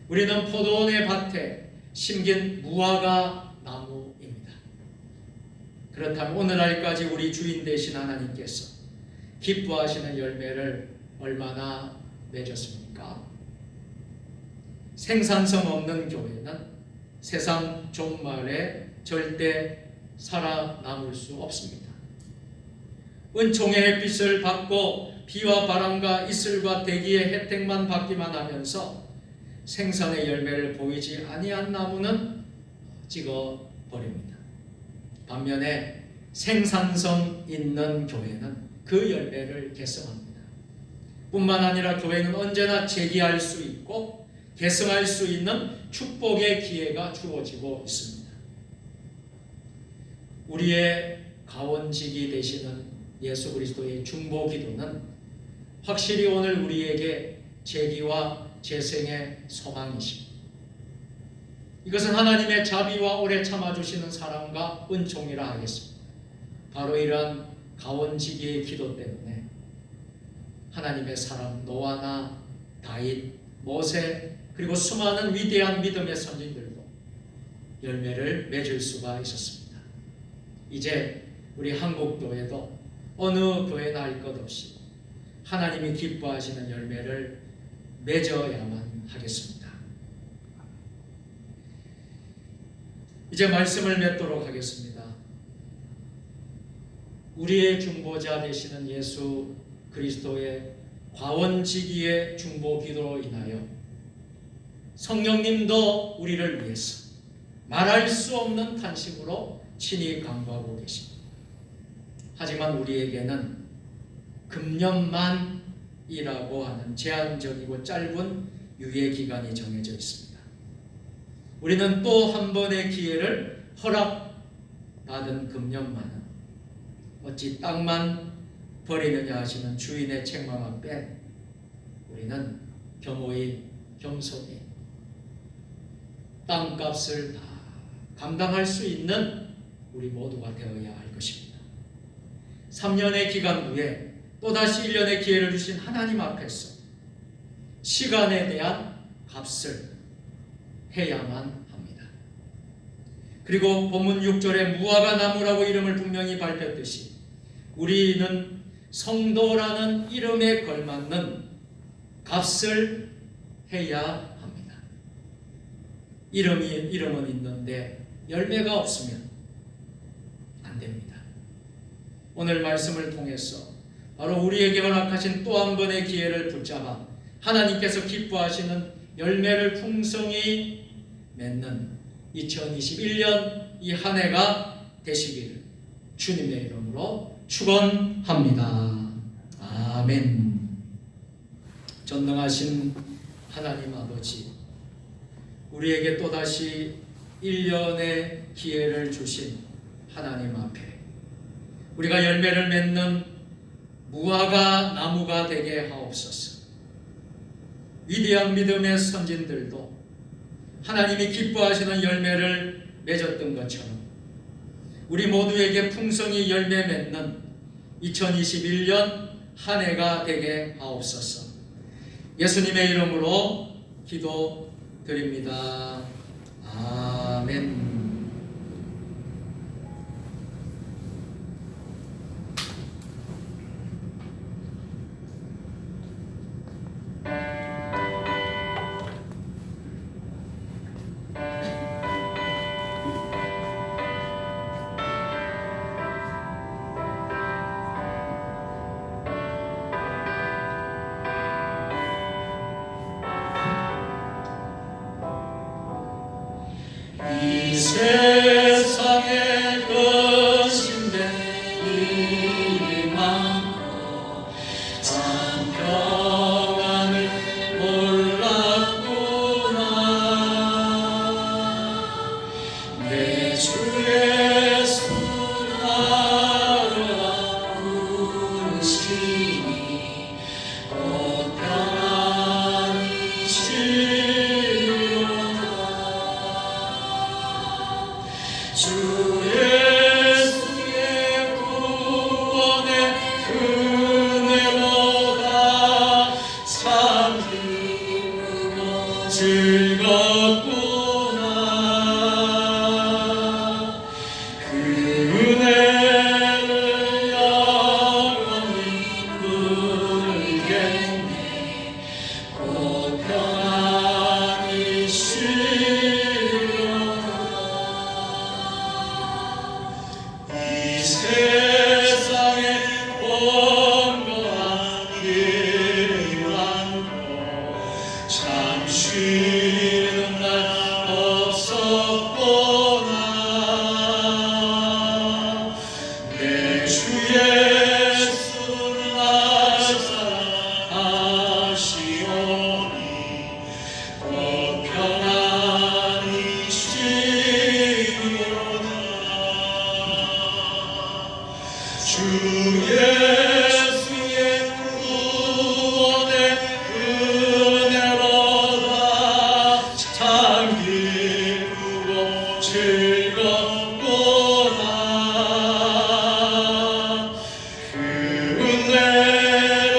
우리는 포도원의 밭에 심긴 무화과 나무입니다. 그렇다면 오늘날까지 우리 주인 되신 하나님께서 기뻐하시는 열매를 얼마나 맺었습니까? 생산성 없는 교회는 세상 종말에 절대 살아남을 수 없습니다. 은총의 햇빛을 받고 비와 바람과 이슬과 대기의 혜택만 받기만 하면서 생산의 열매를 보이지 아니한 나무는 찍어버립니다. 반면에 생산성 있는 교회는 그 열매를 개성합니다. 뿐만 아니라 교회는 언제나 재기할 수 있고 개성할 수 있는 축복의 기회가 주어지고 있습니다. 우리의 가원직이 되시는 예수 그리스도의 중보 기도는 확실히 오늘 우리에게 재기와 재생의 소망이십니다. 이것은 하나님의 자비와 오래 참아주시는 사랑과 은총이라 하겠습니다. 바로 이러한 가원지기의 기도 때문에 하나님의 사람 노아나 다윗, 모세 그리고 수많은 위대한 믿음의 선진들도 열매를 맺을 수가 있었습니다. 이제 우리 한국교회도 어느 교회나 할 것 없이 하나님이 기뻐하시는 열매를 맺어야만 하겠습니다. 이제 말씀을 맺도록 하겠습니다. 우리의 중보자 되시는 예수 그리스도의 과원지기의 중보 기도로 인하여 성령님도 우리를 위해서 말할 수 없는 탄식으로 친히 간구하고 계십니다. 하지만 우리에게는 금년만이라고 하는 제한적이고 짧은 유예 기간이 정해져 있습니다. 우리는 또 한 번의 기회를 허락받은 금년만은 어찌 땅만 버리느냐 하시는 주인의 책망 앞에 우리는 겸허히 겸손히 땅값을 다 감당할 수 있는 우리 모두가 되어야 할 것입니다. 3년의 기간 후에 또다시 1년의 기회를 주신 하나님 앞에서 시간에 대한 값을 해야만 합니다. 그리고 본문 6절에 무화과 나무라고 이름을 분명히 밝혔듯이 우리는 성도라는 이름에 걸맞는 값을 해야 합니다. 이름은 있는데 열매가 없으면 안 됩니다. 오늘 말씀을 통해서 바로 우리에게 허락하신 또 한 번의 기회를 붙잡아 하나님께서 기뻐하시는 열매를 풍성히 맺는 2021년 이 한 해가 되시기를 주님의 이름으로 축원합니다. 아멘. 전능하신 하나님 아버지, 우리에게 또다시 1년의 기회를 주신 하나님 앞에 우리가 열매를 맺는 무화과 나무가 되게 하옵소서. 위대한 믿음의 선진들도 하나님이 기뻐하시는 열매를 맺었던 것처럼 우리 모두에게 풍성히 열매 맺는 2021년 한 해가 되게 하옵소서. 예수님의 이름으로 기도드립니다. 아멘. 이 세상의 것인데 일이 많고 참 평안을 몰랐구나. 내 주 예수 나를 부르시니 곧 평안이 주리로다. 즐겁구나. 그 은혜를 영원히 누리겠네. 곧 평안히 쉬리로다. 이 세상에 번거한 일 많고 참 쉬는 날 없었구나. 내 주 예수는 날 사랑하시오니 곧 평안히 쉬리로다. 주 예수의 구원의 은혜로다. 참 기쁘고 즐겁구나. 그 은혜를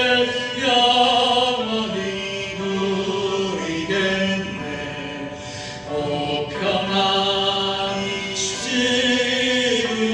영원히 누리겠네. 오 평안히 쉬리로다.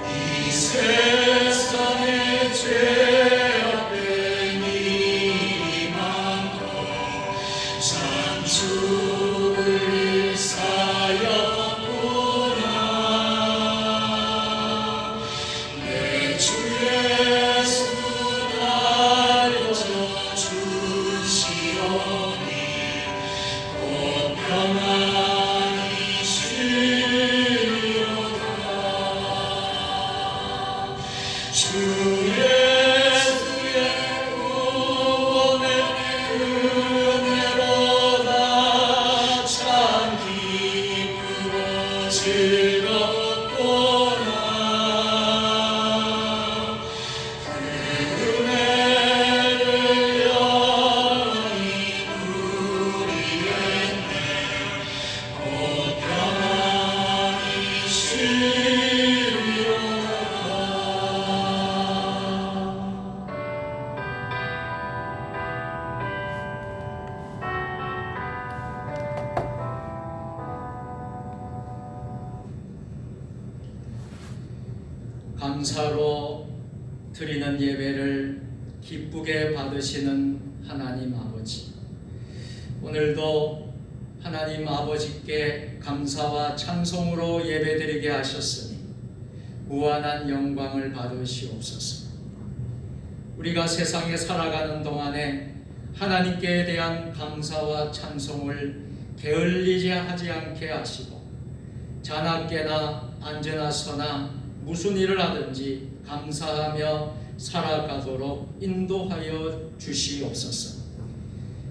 이 세상에 죄악된 일이 많고 참 죽을 일사였구나. 내 주 예수 알려주시오니 곧 평안히 쉬리로다. 주 예수의 구원의 은혜로다. 참 기쁘고 즐겁구나. 그 은혜를 영원히 누리겠네. 곧 평안히 쉬리로다. 감사로 드리는 예배를 기쁘게 받으시는 하나님 아버지, 오늘도 하나님 아버지께 감사와 찬송으로 예배드리게 하셨으니 무한한 영광을 받으시옵소서. 우리가 세상에 살아가는 동안에 하나님께 대한 감사와 찬송을 게을리지 하지 않게 하시고 자나깨나 앉으나 서나 무슨 일을 하든지 감사하며 살아가도록 인도하여 주시옵소서.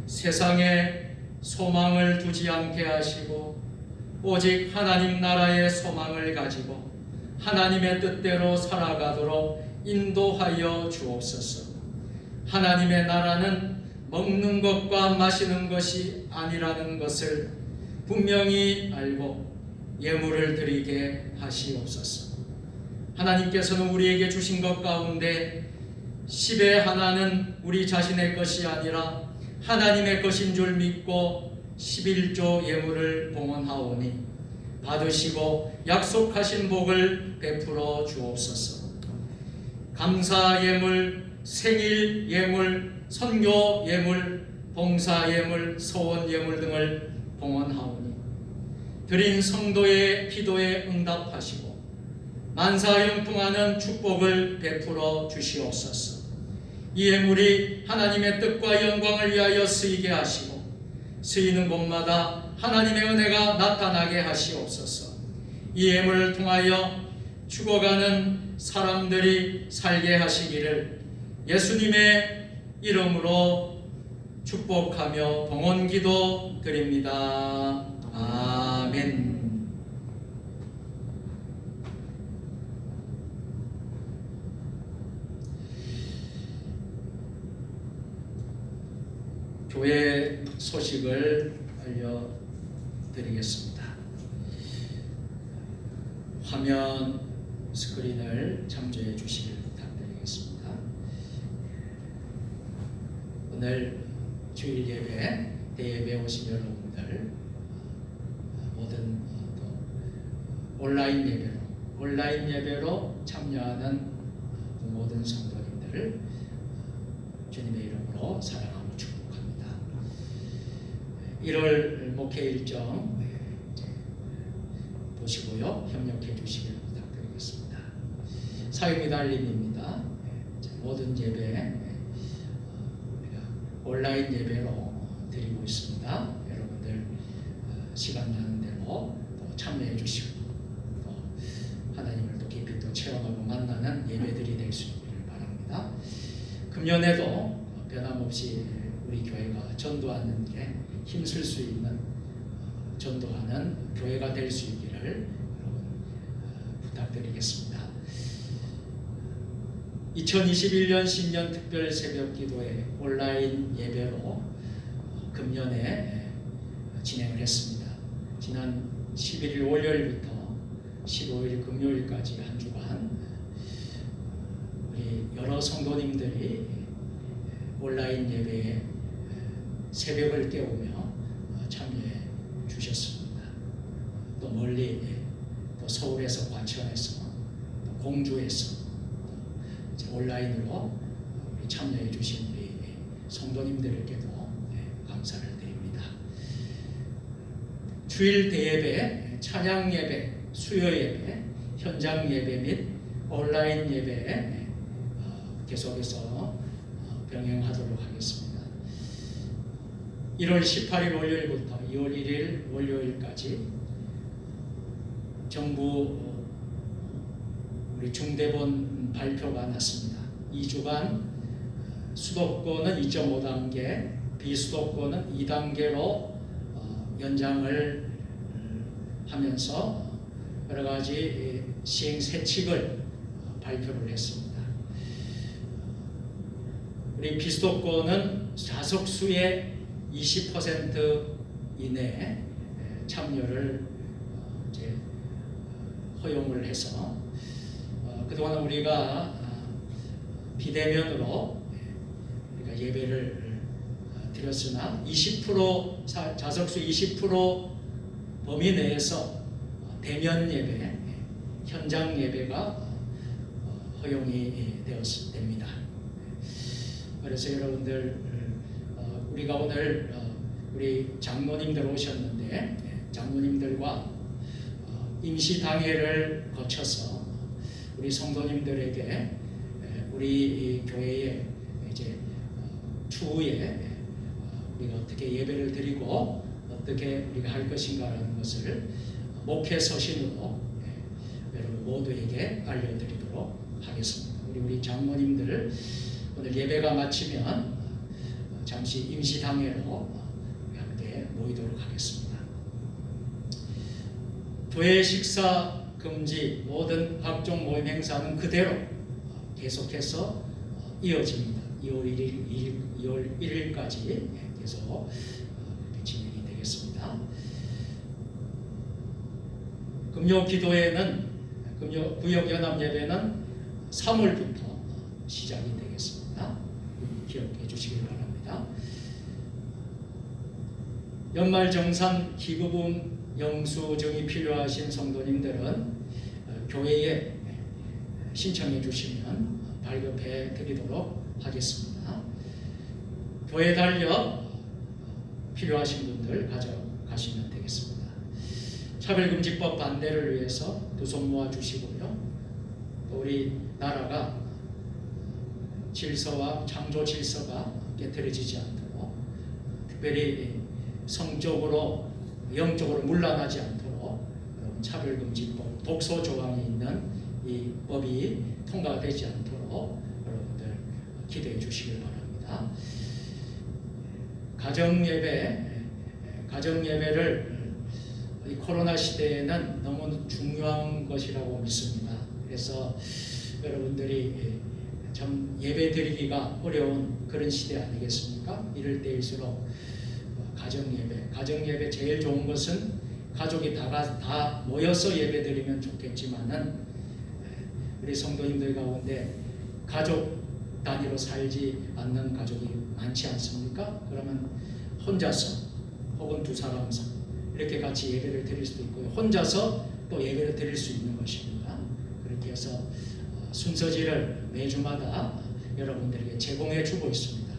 세상에 소망을 두지 않게 하시고 오직 하나님 나라의 소망을 가지고 하나님의 뜻대로 살아가도록 인도하여 주옵소서. 하나님의 나라는 먹는 것과 마시는 것이 아니라는 것을 분명히 알고 예물을 드리게 하시옵소서. 하나님께서는 우리에게 주신 것 가운데 10의 하나는 우리 자신의 것이 아니라 하나님의 것인 줄 믿고 11조 예물을 봉헌하오니 받으시고 약속하신 복을 베풀어 주옵소서. 감사 예물, 생일 예물, 선교 예물, 봉사 예물, 소원 예물 등을 봉헌하오니 드린 성도의 기도에 응답하시고 만사형통하는 축복을 베풀어 주시옵소서. 이 예물이 하나님의 뜻과 영광을 위하여 쓰이게 하시고 쓰이는 곳마다 하나님의 은혜가 나타나게 하시옵소서. 이 예물을 통하여 죽어가는 사람들이 살게 하시기를 예수님의 이름으로 축복하며 봉헌기도 드립니다. 아멘. 교회 소식을 알려드리겠습니다. 화면 스크린을 참조해 주시길 부탁드리겠습니다. 오늘 주일 예배, 대예배 오신 여러분들, 모든 온라인 예배로 참여하는 모든 성도님들 주님의 이름으로 사랑하고 축복합니다. 1월 목회 일정 보시고요, 협력해 주시길 부탁드리겠습니다. 사역이 달림입니다. 모든 예배 우리가 온라인 예배로 드리고 있습니다. 여러분들 시간 나는 대로 참여해 주시고 또 하나님을 또 깊이 또 체험하고 만나는 예배들이 될 수 있기를 바랍니다. 금년에도 변함없이 우리 교회가 전도하는 일에 힘쓸 수 있는 전도하는 교회가 될 수 있기를 여러분 부탁드리겠습니다. 2021년 신년 특별 새벽 기도회 온라인 예배로 금년에 진행을 했습니다. 지난 11일 월요일부터 15일 금요일까지 한 주간 우리 여러 성도님들이 온라인 예배에 새벽을 깨우며 참여해 주셨습니다. 또 멀리 또 서울에서 과천에서 또 공주에서 또 온라인으로 우리 참여해 주신 우리 성도님들에게도 감사를 드립니다. 주일 대예배, 찬양 예배, 수요 예배, 현장 예배 및 온라인 예배에 계속해서 병행하도록 하겠습니다. 1월 18일 월요일부터 2월 1일 월요일까지 정부 우리 중대본 발표가 났습니다. 2주간 수도권은 2.5단계, 비수도권은 2단계로 연장을 하면서 여러 가지 시행 세칙을 발표를 했습니다. 우리 비수도권은 좌석수의 20% 이내에 참여를 이제 허용을 해서 그동안 우리가 비대면으로 우리가 예배를 드렸으나 20% 좌석수 20% 범위 내에서 대면 예배, 현장 예배가 허용이 됩니다. 그래서 여러분들 우리가 오늘 우리 장로님들 오셨는데 장로님들과 임시 당회를 거쳐서 우리 성도님들에게 우리 교회에 이제 추후에 우리가 어떻게 예배를 드리고 어떻게 우리가 할 것인가라는 것을 목회 서신으로 여러분 모두에게 알려드리도록 하겠습니다. 우리 장로님들 오늘 예배가 마치면 잠시 임시 당회로 함께 모이도록 하겠습니다. 교회 식사 금지 모든 각종 모임 행사는 그대로 계속해서 이어집니다. 2월 1일까지 계속 진행이 되겠습니다. 금요 기도회는 금요 구역 연합 예배는 3월부터 시작이 되겠습니다. 기억해 주시기 바랍니다. 연말정산 기부금 영수증이 필요하신 성도님들은 교회에 신청해 주시면 발급해 드리도록 하겠습니다. 교회 달력 필요하신 분들 가져가시면 되겠습니다. 차별금지법 반대를 위해서 두 손 모아 주시고요. 또 우리 나라가 질서와 창조 질서가 깨트려지지 않도록 특별히 성적으로 영적으로 문란하지 않도록 차별금지법 독소 조항이 있는 이 법이 통과되지 않도록 여러분들 기도해 주시길 바랍니다. 가정예배를 이 코로나 시대에는 너무 중요한 것이라고 믿습니다. 그래서 여러분들이 참 예배 드리기가 어려운 그런 시대 아니겠습니까? 이럴 때일수록 가정예배 제일 좋은 것은 가족이 다 모여서 예배 드리면 좋겠지만은 우리 성도님들 가운데 가족 단위로 살지 않는 가족이 많지 않습니까? 그러면 혼자서 혹은 두 사람서 이렇게 같이 예배를 드릴 수도 있고요. 혼자서 또 예배를 드릴 수 있는 것입니다. 그렇게 해서 순서지를 매주마다 여러분들에게 제공해 주고 있습니다.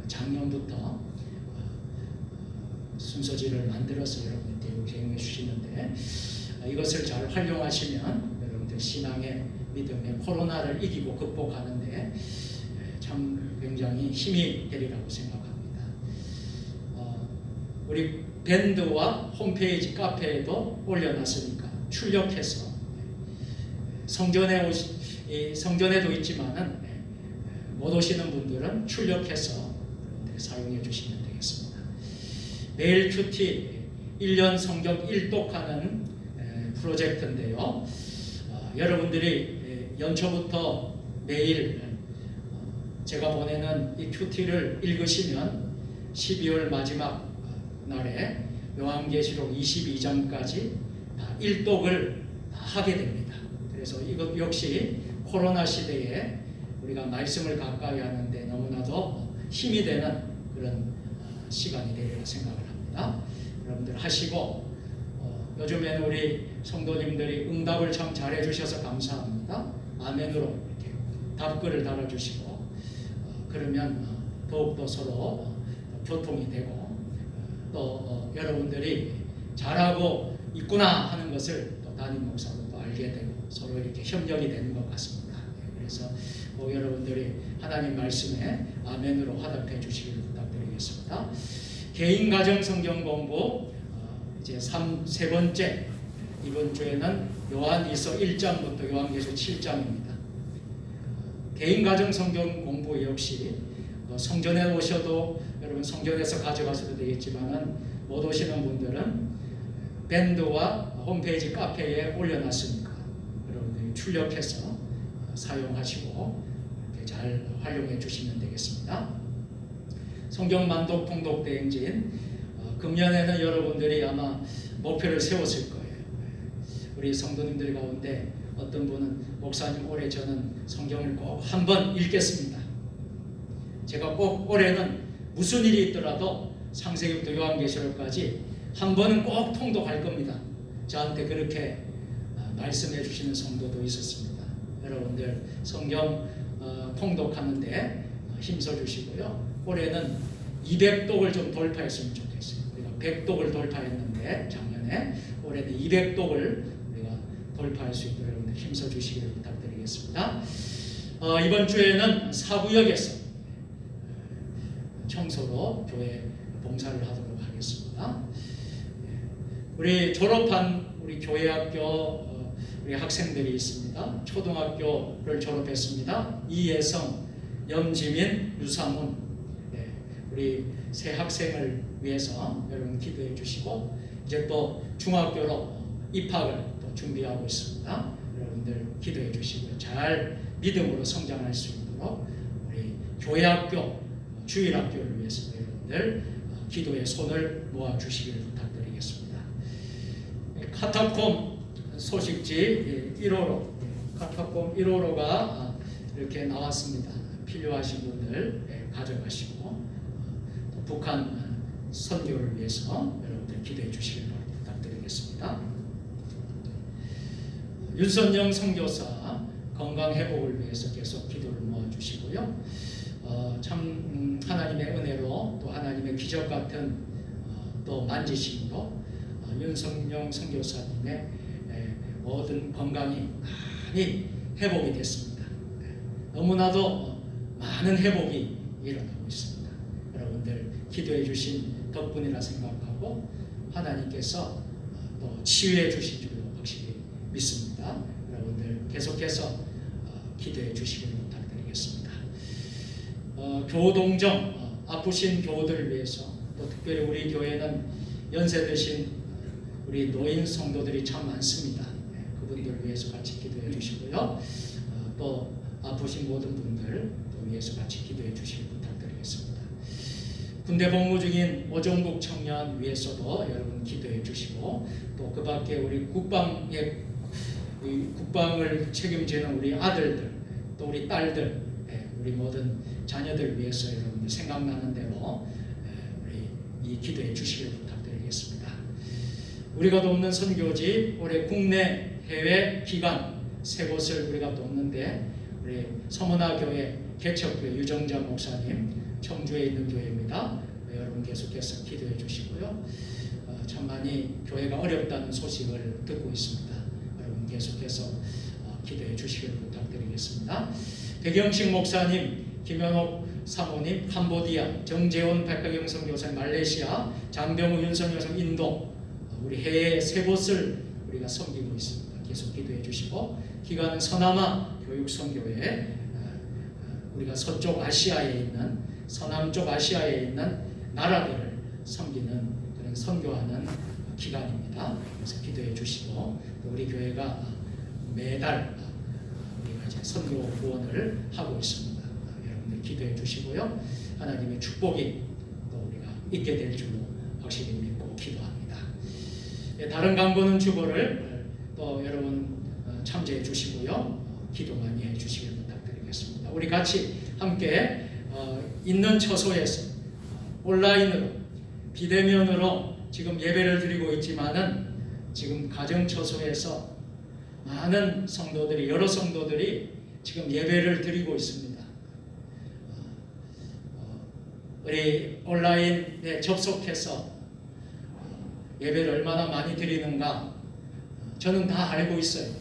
작년부터 순서지를 만들어서 여러분들께 제공해 주시는데 이것을 잘 활용하시면 여러분들 신앙의 믿음의 코로나를 이기고 극복하는데 참 굉장히 힘이 되리라고 생각합니다. 우리 밴드와 홈페이지 카페에도 올려놨으니까 출력해서 성전에도 있지만은 못 오시는 분들은 출력해서 사용해 주시면 되겠습니다. 매일 큐티 1년 성경 1독하는 프로젝트인데요. 여러분들이 연초부터 매일 제가 보내는 이 큐티를 읽으시면 12월 마지막 날에 요한계시록 22장까지 다 1독을 하게 됩니다. 그래서 이것 역시 코로나 시대에 우리가 말씀을 가까이 하는데 너무나도 힘이 되는 그런 시간이 되리라 생각을 합니다. 여러분들 하시고 요즘에는 우리 성도님들이 응답을 참 잘해 주셔서 감사합니다. 아멘으로 이렇게 답글을 달아주시고 그러면 더욱더 서로 교통이 되고 또 여러분들이 잘하고 있구나 하는 것을 또 담임 목사도 또 알게 되고 서로 이렇게 협력이 되는 것 같습니다. 그래서 여러분들이 하나님 말씀에 아멘으로 화답해 주시기를 부탁드리겠습니다. 개인 가정 성경 공부 이제 세 번째 이번 주에는 요한일서 1장부터 요한계시록 7장입니다. 개인 가정 성경 공부 역시 성전에 오셔도 여러분 성전에서 가져가셔도 되겠지만은 못 오시는 분들은 밴드와 홈페이지 카페에 올려놨으니까 여러분들이 출력해서 사용하시고 이렇게 잘 활용해 주시면 되겠습니다. 성경 만독 통독 대행진 금년에는 여러분들이 아마 목표를 세웠을 거예요. 우리 성도님들 가운데 어떤 분은 목사님 올해 저는 성경을 꼭 한 번 읽겠습니다. 제가 꼭 올해는 무슨 일이 있더라도 창세기부터 요한계시록까지 한 번은 꼭 통독할 겁니다. 저한테 그렇게 말씀해 주시는 성도도 있었습니다. 여러분들 성경 통독하는데 힘써 주시고요. 올해는 200독을 좀 돌파했으면 좋겠어요. 우리가 100독을 돌파했는데 작년에 올해는 200독을 우리가 돌파할 수 있도록 여러분들 힘써 주시기를 부탁드리겠습니다. 이번 주에는 사구역에서 청소로 교회 봉사를 하도록 하겠습니다. 우리 졸업한 우리 교회학교 우리 학생들이 있습니다. 초등학교를 졸업했습니다. 이예성, 염지민, 유상훈 우리 새 학생을 위해서 여러분 기도해 주시고 이제 또 중학교로 입학을 또 준비하고 있습니다. 여러분들 기도해 주시고요. 잘 믿음으로 성장할 수 있도록 우리 교회학교, 주일학교를 위해서 여러분들 기도의 손을 모아 주시기를 부탁드리겠습니다. 카타콤 소식지 1호로 카타콤 1호로가 이렇게 나왔습니다. 필요하신 분들 가져가시고 또 북한 선교를 위해서 여러분들 기도해 주시기를 부탁드리겠습니다. 윤선영 선교사 건강 회복을 위해서 계속 기도를 모아 주시고요. 참 하나님의 은혜로 또 하나님의 기적 같은 또 만지심으로 윤성영 선교사님의 모든 건강이 많이 회복이 됐습니다. 너무나도 많은 회복이 일어나고 있습니다. 여러분들 기도해 주신 덕분이라 생각하고 하나님께서 또 치유해 주신 줄로 확실히 믿습니다. 여러분들 계속해서 기도해 주시기를 부탁드리겠습니다. 교동정 아프신 교우들을 위해서, 또 특별히 우리 교회는 연세 드신 우리 노인 성도들이 참 많습니다. 그분들 위해서 같이 기도해 주시고요. 또 아프신 모든 분들 또 위해서 같이 기도해 주시길 부탁드리겠습니다. 군대 복무 중인 오종국 청년 위해서도 여러분 기도해 주시고, 또 그 밖에 우리 국방을 책임지는 우리 아들들, 또 우리 딸들, 우리 모든 자녀들 위해서 여러분들 생각나는 대로 우리 이 기도해 주시길 부탁드리겠습니다. 우리가 돕는 선교지 올해 국내 해외 기관 3곳을 우리가 돕는데, 우리 서문화 교회 개척교회 유정자 목사님 청주에 있는 교회입니다. 여러분 계속해서 기도해 주시고요. 참 많이 교회가 어렵다는 소식을 듣고 있습니다. 여러분 계속해서 기도해 주시길 부탁드리겠습니다. 백영식 목사님, 김현옥 사모님 캄보디아, 정재원 백화경 선교사님 말레이시아, 장병우 윤석열 선 인도, 우리 해외 3곳을 우리가 섬기고 있습니다. 계속 기도해 주시고, 기관은 서남아 교육선교회, 우리가 서쪽 아시아에 있는, 서남쪽 아시아에 있는 나라들을 섬기는 그런 선교하는 기관입니다. 그래서 기도해 주시고, 우리 교회가 매달 우리가 이제 선교 후원을 하고 있습니다. 여러분들 기도해 주시고요. 하나님의 축복이 또 우리가 있게 될 줄로 확실히 믿고 기도합니다. 다른 강구는 주보를 또 여러분 참조해 주시고요. 기도 많이 해 주시길 부탁드리겠습니다. 우리 같이 함께 있는 처소에서 온라인으로 비대면으로 지금 예배를 드리고 있지만은, 지금 가정 처소에서 많은 성도들이, 여러 성도들이 지금 예배를 드리고 있습니다. 우리 온라인에 접속해서 예배를 얼마나 많이 드리는가 저는 다 알고 있어요.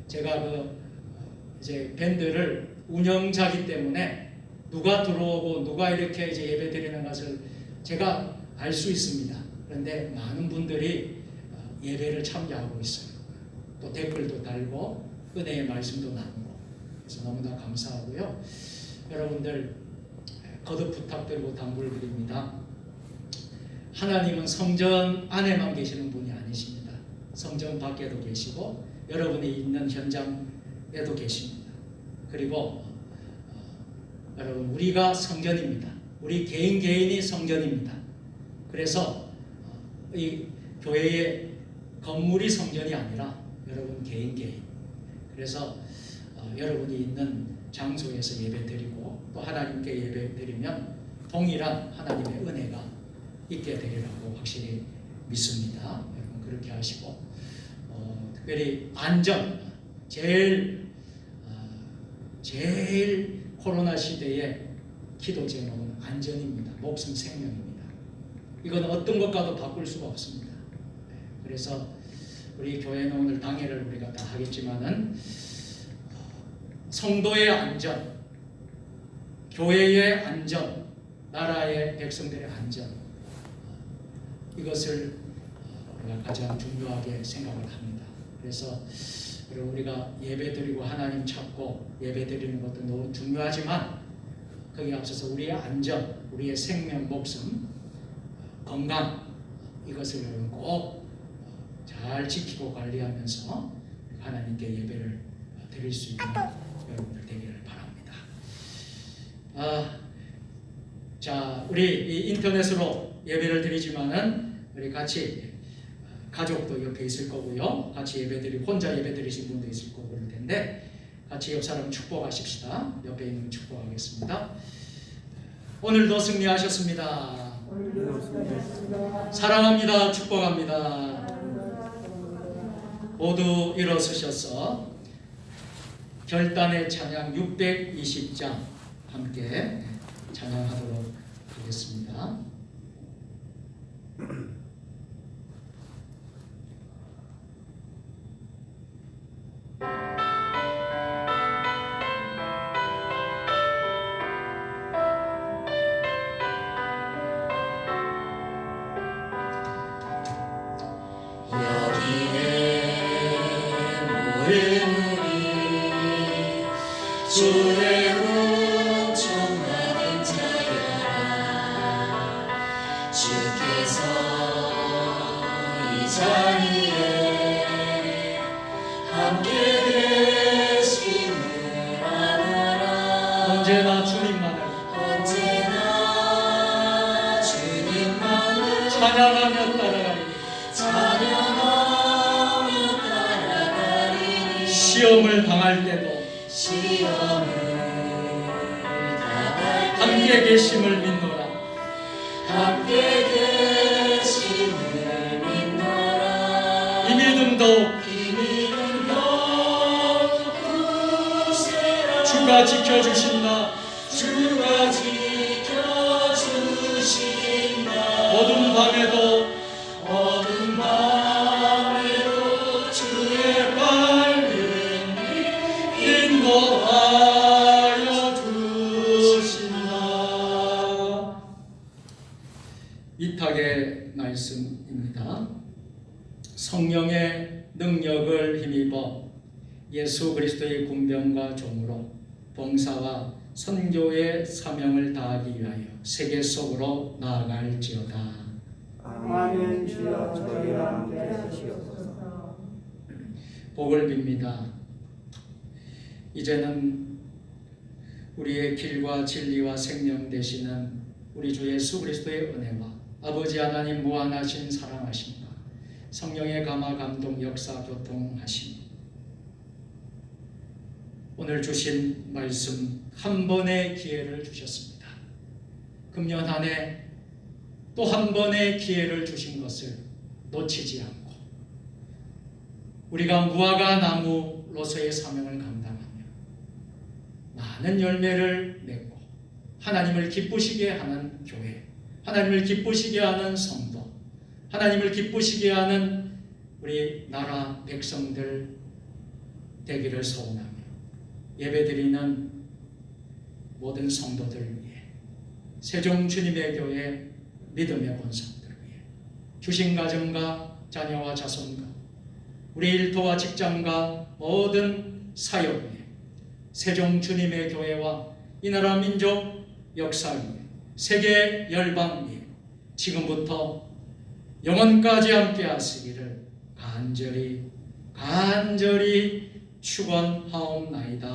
제가 이제 밴드를 운영자기 때문에 누가 들어오고 누가 이렇게 이제 예배 드리는 것을 제가 알 수 있습니다. 그런데 많은 분들이 예배를 참여하고 있어요. 또 댓글도 달고 은혜의 말씀도 나누고, 그래서 너무나 감사하고요. 여러분들 거듭 부탁드리고 당부를 드립니다. 하나님은 성전 안에만 계시는 분이 아니십니다. 성전 밖에도 계시고 여러분이 있는 현장에도 계십니다. 그리고 여러분, 우리가 성전입니다. 우리 개인이 성전입니다. 그래서 이 교회의 건물이 성전이 아니라 여러분 개인. 그래서 여러분이 있는 장소에서 예배드리고 또 하나님께 예배드리면 동일한 하나님의 은혜가 있게 되리라고 확실히 믿습니다. 여러분 그렇게 하시고, 특별히 안전, 제일 코로나 시대에 기도 제목은 안전입니다. 목숨 생명입니다. 이건 어떤 것과도 바꿀 수가 없습니다. 그래서 우리 교회는 오늘 당회를 우리가 다 하겠지만은 성도의 안전, 교회의 안전, 나라의 백성들의 안전, 이것을 우리가 가장 중요하게 생각을 합니다. 그래서 우리가 예배드리고 하나님 찾고 예배드리는 것도 너무 중요하지만, 거기에 앞서서 우리의 안전, 우리의 생명, 목숨, 건강, 이것을 여러분 꼭 잘 지키고 관리하면서 하나님께 예배를 드릴 수 있는 여러분들 되기를 바랍니다. 자, 우리 인터넷으로 예배를 드리지만은 우리 같이 가족도 옆에 있을 거고요. 같이 예배드리고 혼자 예배드리신 분도 있을 거고 그럴 텐데, 같이 옆 사람 축복하십시다. 옆에 있는 분 축복하겠습니다. 오늘도 승리하셨습니다. 사랑합니다. 축복합니다. 모두 일어서셔서 결단의 찬양 620장 함께 찬양하도록 하겠습니다. 주의 우정 주께서 이 자리에 함께 계심을 아노라. 언제나 주님만을 언제나 주님만을 찬양하며 따라가리. 찬양하며 따라가리니. 시험을 당할 때도 시험을 당할 때 함께 계심을 믿노라. 함께 계심을 믿노라. 이 믿음도 이 믿음도 굳세라. 주가 지켜주신다. 주가 지켜주신다. 어둠 밤에도 어둠 밤에도 주의 밝은 인도하여 주신다. 이탁의 말씀입니다. 성령의 능력을 힘입어 예수 그리스도의 군병과 종으로 봉사와 선교의 사명을 다하기 위하여 세계 속으로 나아갈지어다. 아멘. 주여 저희와 함께 하시옵소서. 복을 빕니다. 이제는 우리의 길과 진리와 생명 되시는 우리 주 예수 그리스도의 은혜와 아버지 하나님 무한하신 사랑하심과 성령의 감화 감동 역사 교통하심, 오늘 주신 말씀 한 번의 기회를 주셨습니다. 금년 한 해 또 한 번의 기회를 주신 것을 놓치지 않고 우리가 무화과 나무로서의 사명을 감당하며 많은 열매를 맺고 하나님을 기쁘시게 하는 교회, 하나님을 기쁘시게 하는 성도, 하나님을 기쁘시게 하는 우리 나라 백성들 되기를 소원하며 예배드리는 모든 성도들을 위해, 세종 주님의 교회 믿음의 본성들을 위해, 주신 가정과 자녀와 자손과 우리 일터와 직장과 모든 사역 위해, 세종 주님의 교회와 이 나라 민족 역사 위해, 세계 열방 위해 지금부터 영원까지 함께 하시기를 간절히 축원하옵나이다.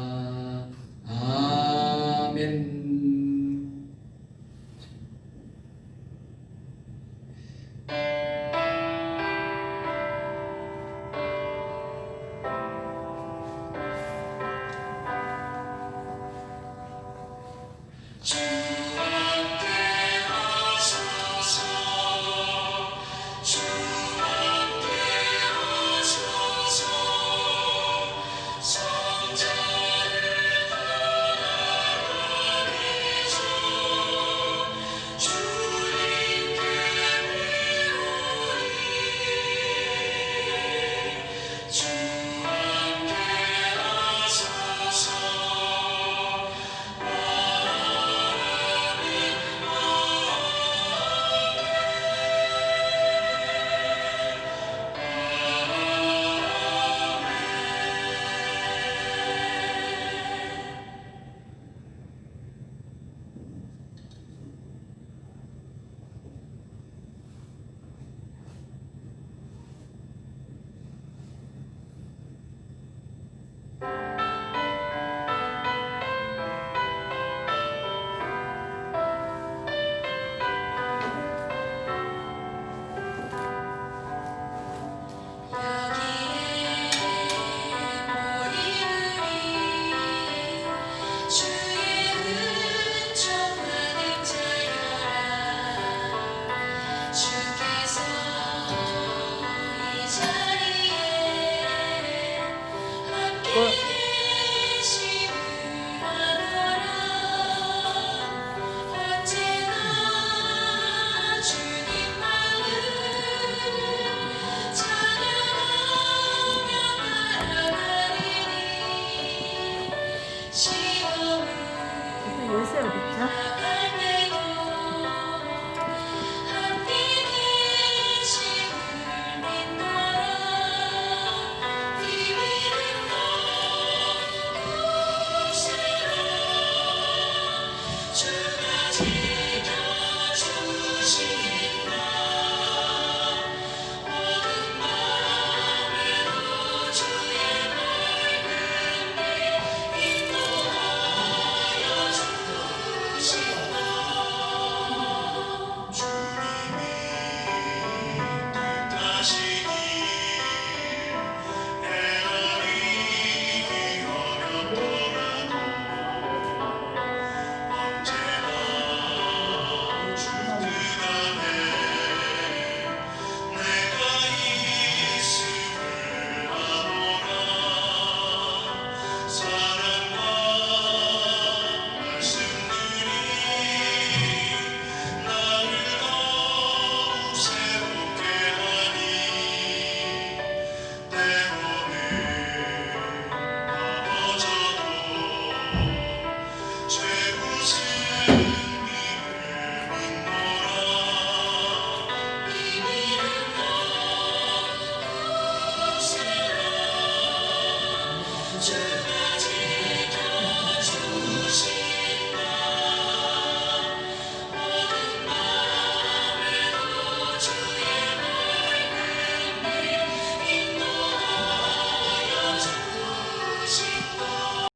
아멘.